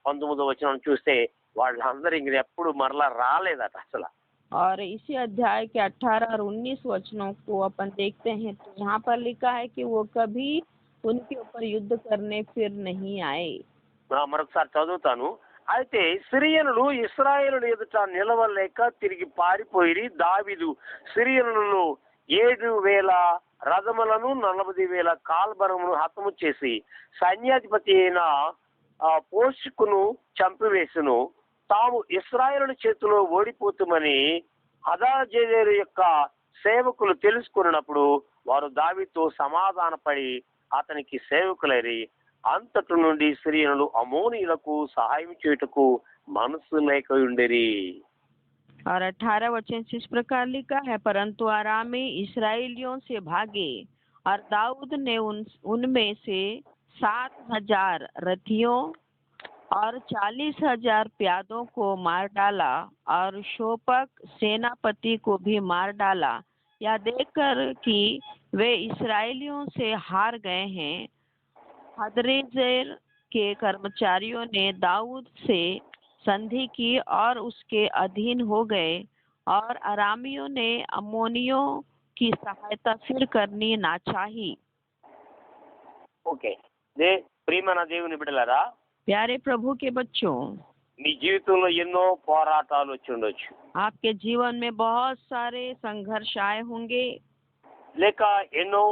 19వ వచనం చూస్తే వాళ్ళందరూ ఇంక ఎప్పుడు మరలా రాలేదట అసలు। और इसी अध्याय के 18 और 19 वचनों को अपन देखते हैं तो यहाँ पर लिखा है कि वो कभी उनके ऊपर युद्ध करने फिर नहीं आए। మరొకసారి చదువుతాను। అయితే సిరియనులు ఇశ్రాయేలు ఎదుట నిలవలేక తిరిగి పారిపోయి, దావీదు సిరియనులలో 7,000 రథములను 40,000 కాల్బరమును హతము చేసి సైన్యాధిపతి అయిన పోషకును చంపివేసును, తాము ఇశ్రాయేలు చేతిలో ఓడిపోతామని హదాజేజరు యొక్క సేవకులు తెలుసుకున్నప్పుడు వారు దావీదుతో సమాధానపడి అతనికి సేవకులైరి, అంతటి నుండి సిరియనులు అమ్మోనీయులకు సహాయం చేయుటకు మనసు లేక ఉండేరి। और 18 वचन से इस प्रकार लिखा है, परंतु अरामी इस्राएलियों से भागे और दाऊद ने उनमें से 7,000 रथियों और 40,000 प्यादों को मार डाला और शोपक सेनापति को भी मार डाला। यह देखकर कि वे इस्राएलियों से हार गए हैं, हदरेजेर के कर्मचारियों ने दाऊद से संधि की और उसके अधीन हो गए, और अरामियों ने अम्मोनियों की सहायता फिर करनी ना चाही। ఓకే, ప్రియమైన దేవుని బిడ్డలారా, प्यारे प्रभु के बच्चों, మీ జీవితంలో ఎన్నో పోరాటాలు వచ్చి ఉండొచ్చు, आपके जीवन में बहुत सारे संघर्ष आए होंगे, లేక ఎన్నో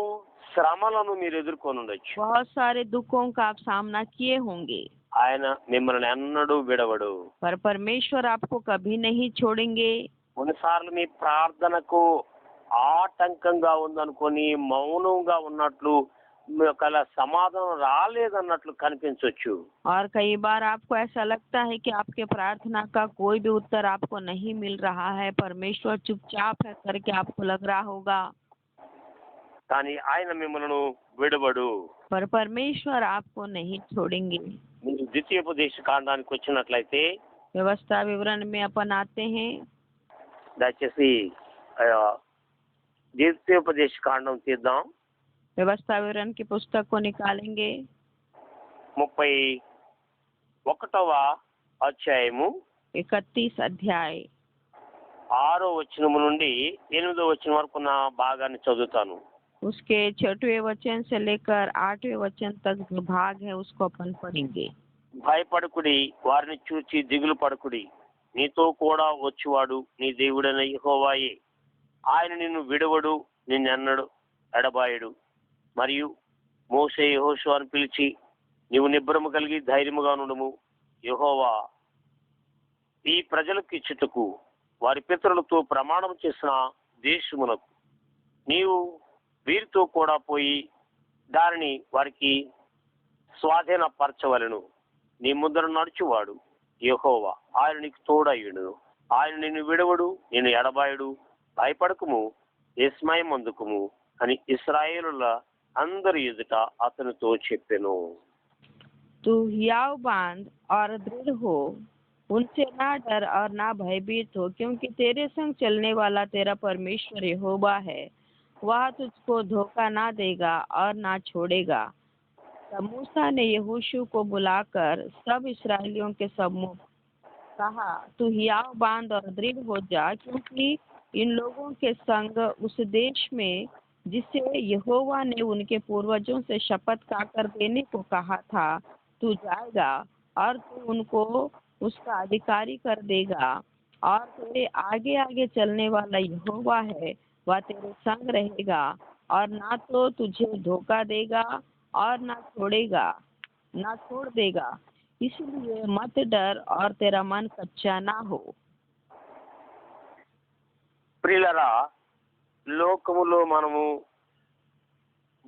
శ్రమలను మీరు ఎదుర్కొని ఉండొచ్చు। बहुत सारे दुखों का आप सामना किए होंगे, ఆయన మిమ్మల్ని ఎన్నడూ విడవడు। पर परमेश्वर आपको कभी नहीं छोड़ेंगे। కొన్నిసార్లు మీ ప్రార్థనకు ఆటంకంగా ఉందనుకొని మౌనంగా ఉన్నట్లు, మీ ఒకవేళ సమాధానం రాలేదన్నట్లు కనిపించవచ్చు। और कई बार आपको ऐसा लगता है कि आपके प्रार्थना का कोई भी उत्तर आपको नहीं मिल रहा है, परमेश्वर चुपचाप है करके आपको लग रहा होगा, కానీ ఆయన మిమ్మల్ని విడవడు। पर परमेश्वर आपको नहीं छोड़ेंगे। మీరు ద్వితీయోపదేశ కాండానికి వచ్చినట్లయితే व्यवस्था विवरण में अपन आते हैं, దయచేసి ద్వితీయోపదేశ కాండం తీద్దాం। व्यवस्था विवरण की पुस्तक को निकालेंगे। 31వ అధ్యాయము 31 अध्याय 6వ వచనం నుండి 8వ వచనం వరకు ఉన్న భాగాన్ని చదువుతాను। उसके 6वें वचन से लेकर 8वें वचन तक जो भाग है उसको अपन पढ़ेंगे। భయపడకుడి, వారిని చూచి దిగులు పడకుడి, నీతో కూడా వచ్చువాడు నీ దేవుడైన యెహోవాయే, ఆయన నిన్ను విడవడు, నిన్నెన్నడు ఎడబాయడు। మరియు మోషే యెహోషువను పిలిచి, నీవు నిబ్బరము కలిగి ధైర్యముగా నుండుము, యెహోవా ఈ ప్రజలకు ఇచ్చుటకు వారి పితరులతో ప్రమాణం చేసిన దేశమునకు నీవు వీరితో కూడా పోయి దానిని వారికి స్వాధీనపరచవలెను. నీ ముందర నడుచువాడు యెహోవా, ఆయన నీకు తోడయ్యుడు. ఆయన నిన్ను విడవడు, నిన్ను ఎడబాయడు. భయపడకుము, విస్మయం అందుకుము అని ఇశ్రాయేలుల అందరి ఎదుట అతనితో చెప్పెను. तू हियाव बांध और दृढ़ हो, उनसे ना डर और ना भयभीत हो, क्योंकि तेरे संग चलने वाला तेरा परमेश्वर यहोवा है। वह तुझको धोखा ना देगा और ना छोड़ेगा। तब मूसा ने यहोशू को बुलाकर सब इस्राएलियों के सम्मुख कहा, तू हियाव बांध और दृढ़ हो जा, क्योंकि इन लोगों के संग उस देश में जिसे यहोवा ने उनके पूर्वजों से शपथ खाकर देने को कहा था, तू जाएगा और तू उनको उसका अधिकारी कर देगा। और तेरे आगे आगे चलने वाला यहोवा है, वह तेरे संग रहेगा और ना तो तुझे धोखा देगा और ना छोड़ देगा। इसलिए मत डर और तेरा मन कच्चा ना हो। ప్రియులరా, లోకములో మనము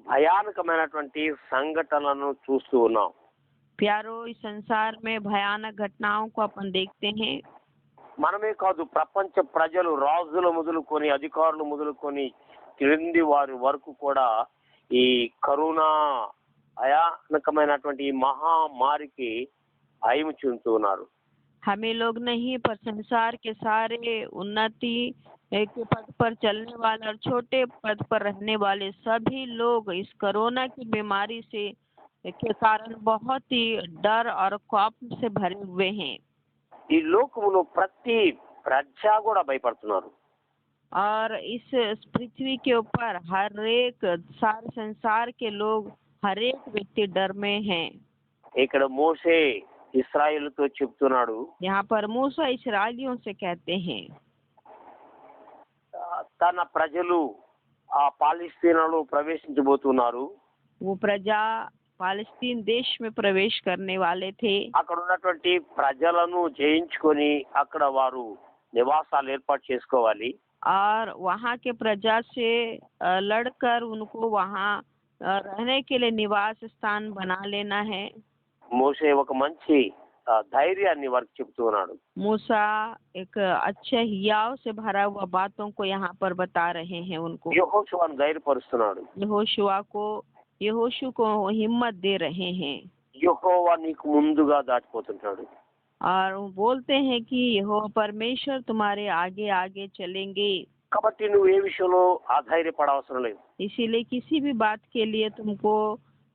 భయానకమైనటువంటి సంఘటనలను చూస్తూ ఉన్నాం. प्यारो, इस संसार में भयानक घटनाओं को अपन देखते हैं। మనమే కాదు, ప్రపంచ ప్రజలు, రాజులు మొదలుకొని అధికారులు మొదలుకొని క్రింది వారి వరకు కూడా ఈ కరోనా భయానకమైనటువంటి ఈ మహామారికి భయం చెందుతున్నారు. हमें लोग नहीं, पर संसार के सारे उन्नति के पद पर चलने वाले और छोटे पद पर रहने वाले सभी लोग इस कोरोना की बीमारी से के कारण बहुत ही डर और खौफ से भरे हुए हैं। ఈ లోకములో ప్రతి ప్రజ కూడా భయపడుతున్నారు. और इस पृथ्वी के ऊपर हर एक सारे संसार के लोग, हर एक व्यक्ति डर में हैं। ఇక్కడ మోషే ఇశ్రాయేలుతో చెప్తున్నాడు, यहाँ पर मूसा इस्राएलियों से कहते हैं, తన ప్రజలు ఆ పాలస్తీనాలో ప్రవేశించబోతున్నారు. वो प्रजा पालस्तीन देश में प्रवेश करने वाले थे। అక్కడ ఉన్నటువంటి ప్రజలను జయించుకొని అక్కడ వారు నివాసాలు ఏర్పాటు చేసుకోవాలి. और वहाँ के प्रजा से लड़कर उनको वहाँ रहने के लिए निवास स्थान बना लेना है। మోషే ఒక మంచి ధైర్యాన్ని వారికి చెప్తున్నాడు. मूसा एक अच्छे हियाव से भरा हुआ बातों को यहाँ पर बता रहे हैं उनको। యెహోషువను ధైర్యపరుస్తున్నాడు. यहोशू को हिम्मत दे रहे हैं। యెహోవా నీకు ముందుగా దాటిపోతుంటాడు. और वो बोलते हैं कि यहोवा परमेश्वर तुम्हारे आगे आगे चलेंगे। కాబట్టి నువ్వు ఏ విషయంలో ఆధైర్యపడవసరం లేదు. इसीलिए किसी भी बात के लिए तुमको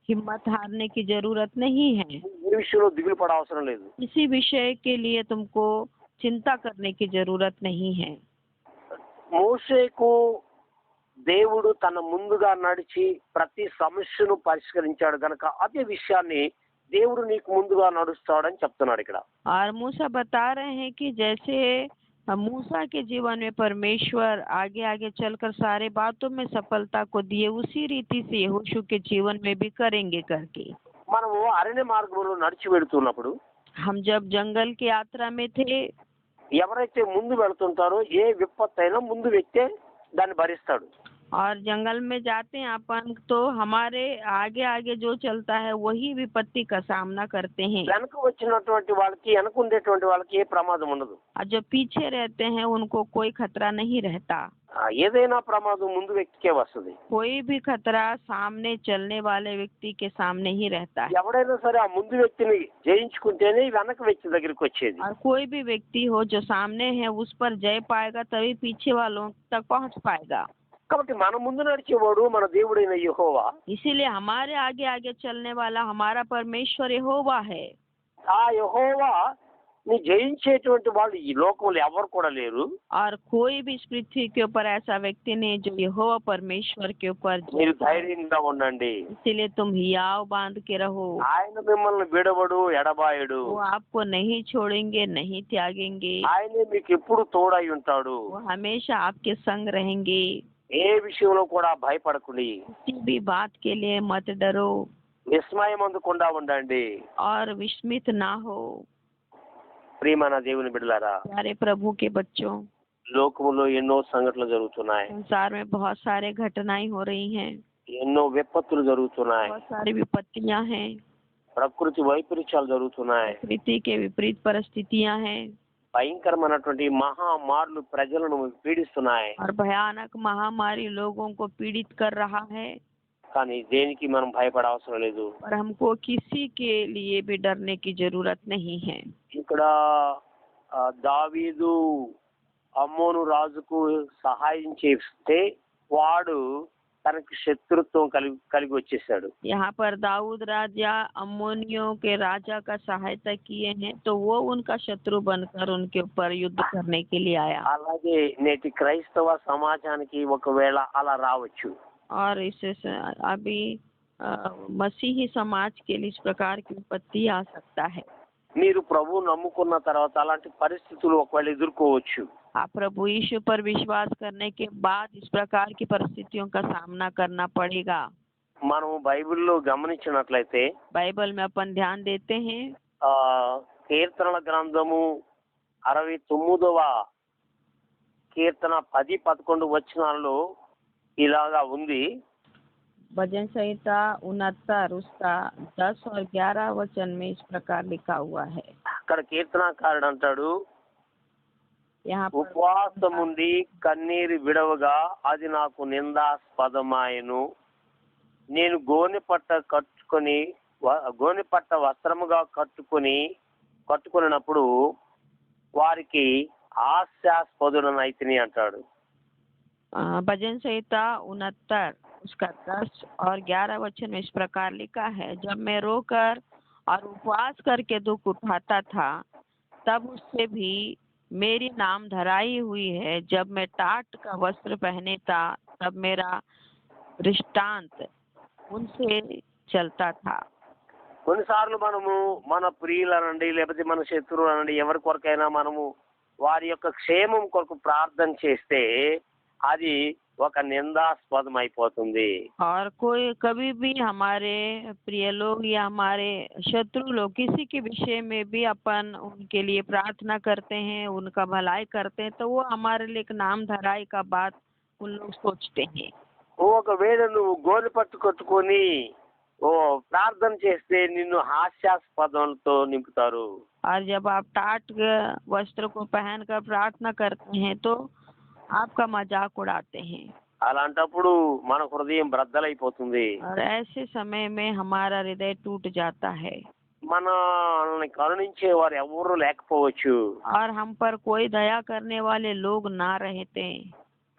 हिम्मत हारने की जरूरत नहीं है। ఏ విషయంలో దిగులు పడవసరం లేదు. किसी विषय के लिए तुमको चिंता करने की जरूरत नहीं है। మోషేకు దేవుడు తన ముందుగా నడిచి ప్రతి సమస్యను పరిష్కరించాడు గనక అదే విషయాన్ని దేవుడు నీకు ముందుగా నడుస్తాడని చెప్తున్నాడు ఇక్కడ. और मूसा बता रहे हैं कि जैसे मूसा के जीवन में परमेश्वर आगे आगे चलकर सारे बातों में सफलता को दिए, उसी रीति से यहोशू के जीवन में भी करेंगे करके। మనము అరణ్య మార్గంలో నడిచి వెళుతున్నప్పుడు हम जब जंगल की यात्रा में थे, ఎవరైతే ముందు వెళ్తుంటారో ఏ విపత్తు అయినా ముందు వ్యక్తే దాన్ని భరిస్తాడు. और जंगल में जाते हैं अपन तो हमारे आगे आगे जो चलता है वही विपत्ति का सामना करते हैं। వెనక వచ్చినటువంటి వాళ్ళకి వెనక ఉండేటువంటి వాళ్ళకి ఏ ప్రమాదం ఉండదు. और जो पीछे रहते हैं उनको कोई खतरा नहीं रहता। ఏదైనా ప్రమాదం ముందు వ్యక్తికే వస్తుంది. कोई भी खतरा सामने चलने वाले व्यक्ति के सामने ही रहता है। ఎవడైనా సరే ఆ ముందు వ్యక్తిని జయించుకుంటేనే వెనక వ్యక్తి దగ్గరికి వచ్చేది. और कोई भी व्यक्ति हो जो सामने है उस पर जय पाएगा, तभी पीछे वालों तक पहुंच पाएगा। కాబట్టి మన ముందు నడిచేవాడు మన దేవుడైన యెహోవా. इसीलिए हमारे आगे आगे चलने वाला हमारा परमेश्वर यहोवा है। ఆ యెహోవా ని జయించేటువంటి వాళ్ళు ఈ లోకంలో ఎవరు కూడా లేరు. और कोई भी इस पृथ्वी के ऊपर ऐसा व्यक्ति नहीं जो यहोवा परमेश्वर के ऊपर మీరు ధైర్యంగా ఉండండి. इसीलिए तुम हियाव बांध के रहो। ఆయన మిమ్మల్ని విడవడు, ఎడబాయడు. वो आपको नहीं छोड़ेंगे, नहीं त्यागेंगे। ఆయనే మీకు ఎప్పుడు తోడై ఉంటాడు. वो हमेशा आपके संग रहेंगे। ఏ విషయంలో కూడా భయపడకండి. किसी भी बात के लिए मत डरो విస్మయం అందకుండా ఉండండి. और विस्मित ना हो। ప్రియమైన దేవుని బిడ్డలారా, प्यारे प्रभु के बच्चों, లోకములో ఎన్నో సంఘటనలు జరుగుతున్నాయి. संसार में बहुत सारे घटनाएं हो रही हैं। ఎన్నో విపత్తులు జరుగుతున్నాయి. बहुत सारी विपत्तियां हैं, ప్రకృతి వైపరీత్యాలు జరుగుతున్నాయి. प्रकृति के विपरीत परिस्थितियां हैं భయంకరమైనటువంటి మహామారులు ప్రజలను పీడిస్తున్నాయి. और भयानक महामारी लोगों को पीड़ित कर रहा है। కానీ దేనికి మనం భయపడవసరం లేదు. पर हमको किसी के लिए भी डरने की जरूरत नहीं है। ఇక్కడ దావీదు అమ్మోను రాజుకు సహాయం చేస్తే వాడు తనకి శత్రుత్వం కలిగి వచ్చేసాడు. यहाँ पर दाऊद राजा अम्मोनियों के राजा का सहायता किए हैं तो वो उनका शत्रु बनकर उनके ऊपर युद्ध करने के लिए आया। అలాగే నేటి క్రైస్తవ సమాజానికి ఒకవేళ అలా రావచ్చు. और इससे अभी मसीही समाज के लिए इस प्रकार की विपत्ति आ सकता है। మీరు ప్రభు నమ్ముకున్న తర్వాత అలాంటి పరిస్థితులు ఒకవేళ ఎదుర్కోవచ్చు. आप प्रभु यीशु पर विश्वास करने के बाद इस प्रकार की परिस्थितियों का सामना करना पड़ेगा। మనం బైబిల్లో గమనించినట్లయితే बाइबल में अपन ध्यान देते हैं కీర్తనల గ్రంథము 69వ కీర్తన 10-11 వచనాల్లో ఇలాగా ఉంది. भजन संहिता 69 उसका 10 और 11 वचन में इस प्रकार लिखा हुआ है। అక్కడ కీర్తనాకారుడు అంటాడు, यहाँ पर ఉపవాసముండి కన్నీరు విడవగా అది నాకు నిందాస్పదమాయను. నేను గోనెపట్ట వస్త్రముగా కట్టుకున్నప్పుడు వారికి హాస్యాస్పదుడనైతిని అంటాడు. भजन संहिता 69 उसका 10 और 11 वचन में इस प्रकार लिखा है, जब मैं रोकर और उपवास करके दुख उठाता था तब उससे भी मेरी नाम धराई हुई है। जब मैं टाट का वस्त्र पहने था तब मेरा दृष्टांत उनसे चलता था। కొన్నిసార్లు మనము మన ప్రియులనండి లేకపోతే మన శత్రువులనండి ఎవరి కొరకైనా మనము వారి యొక్క క్షేమం కొరకు ప్రార్థన చేస్తే అది ఒక నిందాస్పదం అయిపోతుంది. और कोई कभी भी हमारे प्रिय लोग या हमारे शत्रु लोग किसी के विषय में भी अपन उनके लिए प्रार्थना करते हैं, उनका भलाई करते हैं, तो वो हमारे लिए एक नाम धराई का बात उन लोग सोचते हैं। ఒకవేళ నువ్వు గోనె పట్టు కట్టుకొని ప్రార్థన చేస్తే నిన్ను హాస్యాస్పదంతో నింపుతారు. और जब आप टाट वस्त्र को पहनकर प्रार्थना करते हैं तो आपका मजाक उड़ाते हैं। అలాంటప్పుడు మన హృదయం బ్రద్దలైపోతుంది. और ऐसे समय में हमारा हृदय टूट जाता है। మనల్ని కరుణించే వారు ఎవరు లేకపోవచ్చు, और हम पर कोई दया करने वाले लोग ना रहते,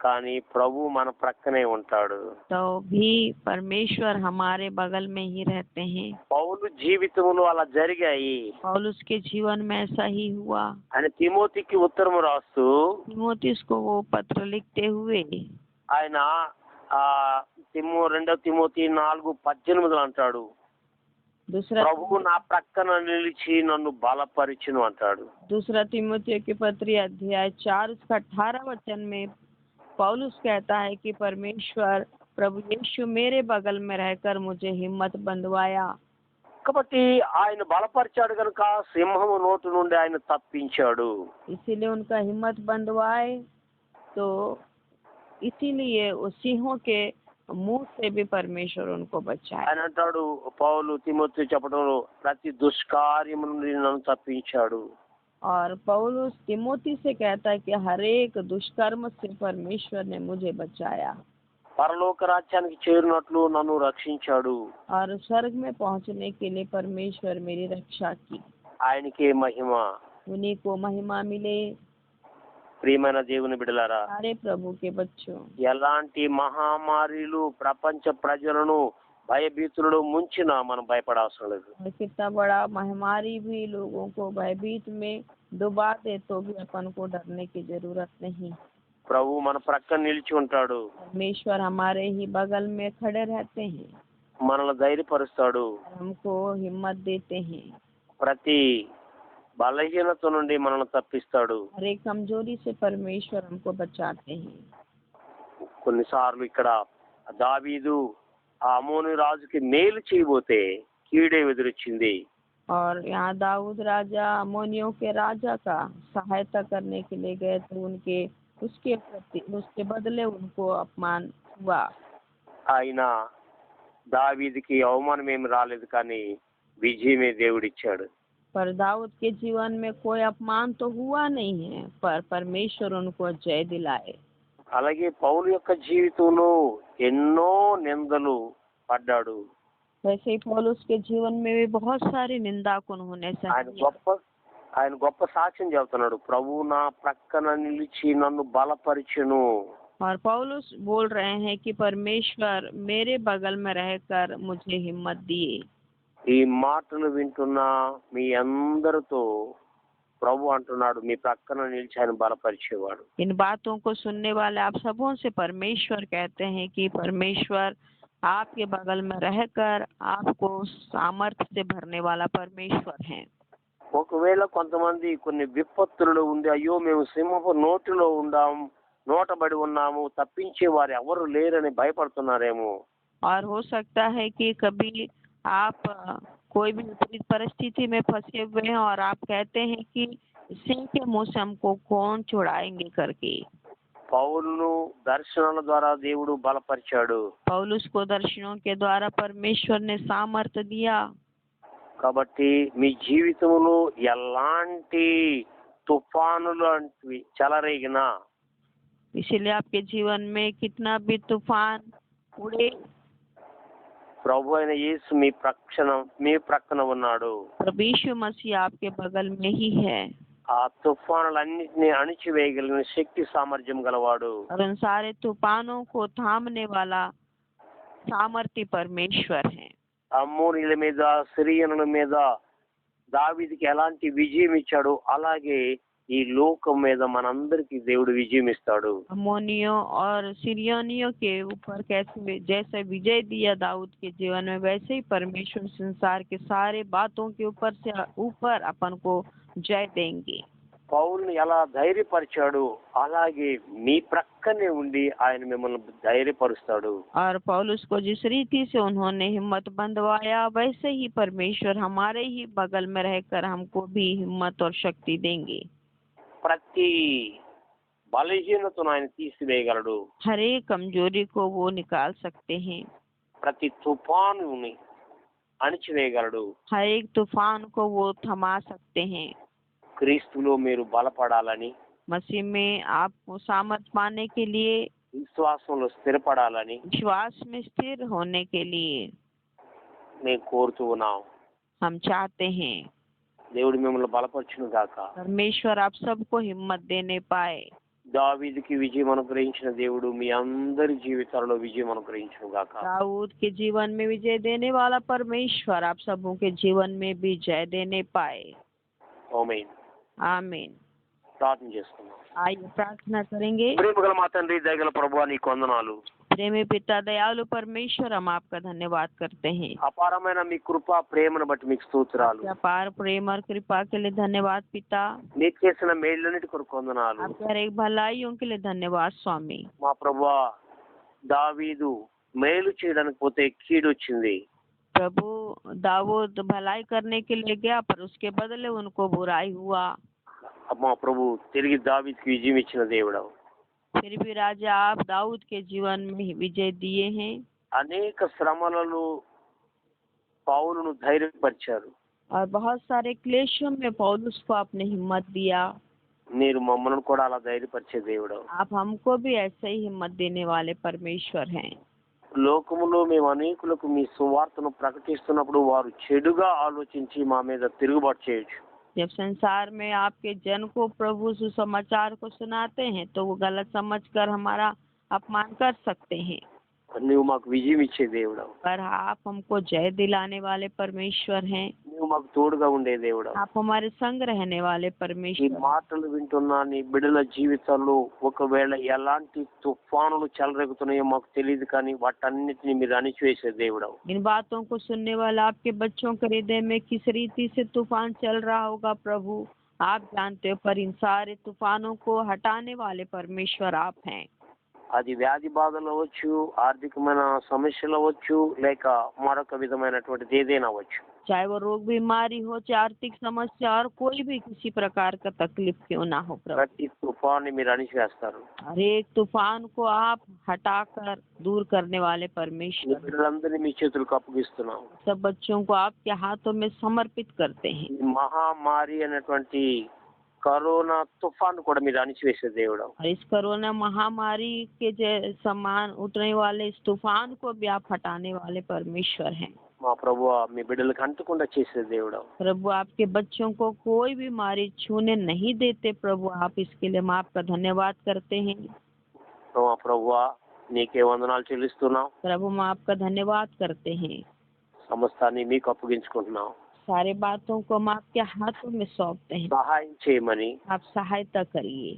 కానీ ప్రభు మన ప్రక్కనే ఉంటాడు. तो भी परमेश्वर हमारे बगल में ही रहते हैं। పౌలు జీవితంలో అలా జరిగాయి. पौलुस के जीवन में ऐसा ही हुआ। ఆయన తిమోతికి ఉత్తరం రాస్తూ तिमोथियुस को वो पत्र लिखते हुए ఆయన 2 తిమోతి 4:18 అంటాడు, दूसरा ప్రభువు నా ప్రక్కన నిలిచి నన్ను బలపరిచును అంటాడు. दूसरा तिमोथियुस की पत्री अध्याय 4 उसका 18 वचन में पौलुस कहता है कि परमेश्वर प्रभु यीशु मेरे बगल में रहकर मुझे हिम्मत बंधवाया। కాబట్టి ఆయన బలపరిచాడు కనుక సింహము నోటి నుండి ఆయన తప్పించాడు. इसीलिए उनका हिम्मत बंधवाए, तो इसीलिए उस सिंहों के मुंह से भी परमेश्वर उनको बचाए। ఆయన అంటాడు, పౌలు తిమోతి చెప్పడంలో ప్రతి దుష్కార్యము నుండి నన్ను తప్పించాడు. और पौलुस तिमोथी से कहता है कि हर एक दुष्कर्म से परमेश्वर ने मुझे बचाया పరలోక రాజ్యానికి చేరినట్లు నన్ను రక్షించాడు. और स्वर्ग में पहुंचने के लिए परमेश्वर मेरी रक्षा की। ఆయనకే మహిమ. उन्हीं को महिमा मिले। ప్రియమైన దేవుని బిడ్డలారా, सारे प्रभु के बच्चों, ఎలాంటి మహామారిలు ప్రపంచ ప్రజలను భయభీతులలో ముంచినా మనం భయపడవసరం లేదు. और कितना बड़ा महामारी भी लोगों को भयभीत में डुबा दे तो भी अपन को डरने की जरूरत नहीं। ప్రభు మన ప్రక్కన నిలిచి ఉంటాడు. परमेश्वर हमारे ही बगल में खड़े रहते हैं, మనల్ని ధైర్యపరుస్తాడు. हमको हिम्मत देते हैं, ప్రతి బలహీనత నుండి మనల్ని తప్పిస్తాడు. हर एक कमजोरी से परमेश्वर हमको बचाते हैं। కొన్నిసార్లు ఇక్కడ దావీదు ఆ అమోను రాజుకి మేలు చేయబోతే కీడే ఎదురొచ్చింది. और यहाँ दाऊद राजा अमोनियों के राजा का सहायता करने के लिए गए तो उसके बदले उनको अपमान हुआ। ఆయన దావీదుకి అవమానం ఏమి రాలేదు, కానీ విజయమే దేవుడిచ్చాడు. पर दाऊद के जीवन में कोई अपमान तो हुआ नहीं है, पर परमेश्वर उनको जय दिलाए। అలాగే పౌలు యొక్క జీవితంలో ఎన్నో నిందలు పడ్డాడు. वैसे ही पौलुस के जीवन में भी बहुत सारी निंदा को उन्होंने ఆయన सही। గొప్ప సాక్ష్యం చెబుతున్నాడు. ప్రభువు నా ప్రక్కన నిలిచి నన్ను బలపరిచెను. और पौलुस बोल रहे हैं कि परमेश्वर मेरे बगल में रहकर मुझे हिम्मत दिए। ఈ మాటలు వింటున్న మీ అందరితో ప్రభు అంటున్నాడు, మీ ప్రక్కన నిలిచి ఆయన బలపరిచేవాడు. इन बातों को सुनने वाले आप सबों से परमेश्वर कहते हैं कि परमेश्वर आपके बगल में रहकर आपको सामर्थ्य से भरने वाला परमेश्वर है। ఒకవేళ కొంతమంది కొన్ని విపత్తులలో ఉండి, అయ్యో మేము సింహపు నోటబడి ఉన్నాము, తప్పించే వారు ఎవరు లేరని భయపడుతున్నారేమో. और हो सकता है कि कभी आप कोई भी विपरीत परिस्थिति में फंसे हुए हैं और आप कहते हैं कि सिंह के मुंह से हमको कौन छुड़ाएंगे करके। పౌలును దర్శనాల ద్వారా దేవుడు బలపరిచాడు. पौलुस को दर्शनों के द्वारा परमेश्वर ने सामर्थ्य दिया। కాబట్టి మీ జీవితంలో ఎలాంటి తుఫానులు లాంటివి చెలరేగినా, इसलिए आपके जीवन में कितना भी तूफान उड़े, ప్రభు అయిన యేసు మీ ప్రక్కన ఉన్నాడు. प्रभु यीशु मसीह आपके बगल में ही है ఆ తుఫానులన్నిటిని అణిచివేయగలిగిన శక్తి సామర్థ్యం గలవాడు. और उन सारे तूफानों को थामने वाला सामर्थ्य परमेश्वर है। అమ్మోనీయుల మీద, సిరియనుల మీద దావీదుకి ఎలాంటి విజయం ఇచ్చాడో అలాగే ఈ లోకం మీద మనందరికి దేవుడు విజయం ఇస్తాడు. अम्मोनियों और सीरियोनियों के ऊपर जैसे विजय दिया दाऊद के जीवन में, वैसे ही परमेश्वर संसार के सारे बातों के ऊपर अपन को जय देंगे। పౌలుని ఎలా ధైర్యపరిచాడు, అలాగే మీ ప్రక్కనే ఉండి ఆయన మిమ్మల్ని ధైర్యపరుస్తాడు. और पौलुस को जिस रीति से उन्होंने हिम्मत बंधवाया, वैसे ही परमेश्वर हमारे ही बगल में रहकर हमको भी हिम्मत और शक्ति देंगे। ప్రతి బలహీనతను ఆయన తీసివేయగలడు. हर एक कमजोरी को वो निकाल सकते हैं। ప్రతి తుఫానుని అణిచివేయగలడు. हर एक तूफान को वो थमा सकते हैं। క్రీస్తులో మీరు బలపడాలని, मसीह में आपको सामर्थ पाने के लिए, విశ్వాసంలో స్థిరపడాలని विश्वास में स्थिर होने के लिए నేను కోరుతూ ఉన్నాం. हम चाहते हैं। దేవుడు మిమ్మల్ని బలపరచును గాక. परमेश्वर आप सबको हिम्मत देने पाए। దావీదుకి విజయం అనుగ్రహించిన దేవుడు మీ అందరి జీవితాలలో విజయం అనుగ్రహించును గాక. दाऊद के जीवन में विजय देने वाला परमेश्वर आप सबों के जीवन में भी जय देने पाए। ఆమేన్. आमीन। ప్రార్థన చేసుకుందాం. आइए प्रार्थना करेंगे। ప్రేమగల మా తండ్రి, దయగల ప్రభువా, నీకు వందనాలు. प्रेमी पिता दयालु परमेश्वर, हम आपका धन्यवाद करते हैं। అపారమైన మీ కృప ప్రేమను బట్టి మీకు స్తోత్రాలు. आपके अपार प्रेम और कृपा के लिए धन्यवाद पिता। మీకు చేసిన మేళ్ళన్నిటి కొరకు వందనాలు. आपके हर एक भलाइयों के लिए धन्यवाद स्वामी। మా ప్రభువా, దావీదు మేలు చేయడానికి పోతే కీడు వచ్చింది. प्रभु दाऊद भलाई करने के लिए गया, पर उसके बदले उनको बुराई हुआ। మా ప్రభు తిరిగి దావీదుకి విజయం ఇచ్చిన దేవుడవు. फिर भी राजा आप दाऊद के जीवन में विजय दिए हैं। అనేక శ్రమలలో పౌలును ధైర్యపరిచారు. और बहुत सारे क्लेशों में पौलुस को आपने हिम्मत दिया। మీరు మమ్మల్ని కూడా అలా ధైర్యపరిచే దేవుడవు. आप हमको भी ऐसे ही हिम्मत देने वाले परमेश्वर हैं। లోకములో మేము అనేకులకు మీ సువార్తను ప్రకటిస్తున్నప్పుడు వారు చెడుగా ఆలోచించి మా మీద తిరుగుబాటు చేయొచ్చు. जब संसार में आपके जन को प्रभु सुसमाचार को सुनाते हैं, तो वो गलत समझकर हमारा अपमान कर सकते हैं, నువ్వు మాకు విజయం ఇచ్చే దేవుడవు. पर आप हमको जय दिलाने वाले परमेश्वर हैं। నువ్వు మాకు తోడుగా ఉండే దేవుడవు. आप हमारे संग रहने वाले ఈ परमेश्वर। మాటలు వింటున్నా నీ బిడ్డల జీవితాల్లో ఒకవేళ ఎలాంటి తుఫానులు చెలరేగుతున్నాయో మాకు తెలియదు, కానీ వాటన్నిటిని మీరు అణిచివేసే దేవుడవు. इन बातों को सुनने वाला आपके बच्चों के हृदय में किस रीति से तूफान चल रहा होगा प्रभु, आप जानते हो, पर इन सारे तूफानों को हटाने वाले परमेश्वर आप हैं। అది వ్యాధి బాధలు అవ్వచ్చు, ఆర్థికమైన సమస్యలు అవ్వచ్చు, లేక మరొక విధమైనటువంటిది ఏదైనా అవ్వచ్చు. चाहे वो रोग बीमारी हो, चाहे आर्थिक समस्या और कोई भी किसी प्रकार का तकलीफ क्यों ना हो प्रभु। ప్రతి తుఫాన్ని మీరు అణిచివేస్తారు. हर एक तूफान को आप हटाकर दूर करने वाले మీ परमेश्वर, బిడ్డలందరినీ మీ చేతులకు అప్పగిస్తున్నాం. सब बच्चों को आपके हाथों में समर्पित करते हैं। ఈ మహామారి అనేటువంటి కరోనా తుఫాన్ కూడా మీరు అణిచివేసే దేవుడు. और इस कोरोना महामारी के समान उठने वाले इस तूफान को भी आप हटाने वाले परमेश्वर हैं। మా ప్రభువా మీ బిడ్డలకు అంటకుండా చేసే దేవుడు. प्रभु आपके बच्चों को कोई बीमारी छूने नहीं देते प्रभु, आप इसके लिए हम आपका धन्यवाद करते हैं। మా ప్రభువా నీకే వందనాలు చెల్లిస్తున్నాం. प्रभु हम आपका धन्यवाद करते हैं। సమస్తాన్ని మీకు అప్పగించుకుంటున్నాం. सारे बातों को हम आपके हाथों में सौंपते हैं, సహాయం చేయమని आप सहायता करिए।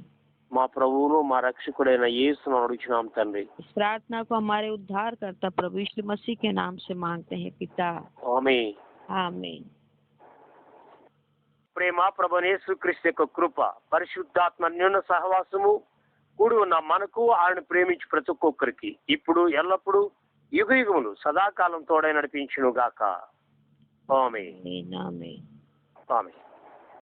మా ప్రభువును మా రక్షకుడైన యేసును అడుగుచున్నాం తండ్రి. इस प्रार्थना को हमारे उद्धारकर्ता प्रभु यीशु मसीह के नाम से मांगते हैं पिता, ఆమేన్. आमीन। ప్రేమ ప్రభువైన యేసుక్రీస్తు యొక్క కృప, పరిశుద్ధాత్మ అన్యోన్య సహవాసము కూడి ఉన్న మనకు ఆయన ప్రేమించి ప్రతి ఒక్కొక్కరికి ఇప్పుడు ఎల్లప్పుడూ యుగయుగములు సదాకాలం తోడై నడిపించును గాక. ఆమేన్. आमीन, आमीन। ఆమేన్.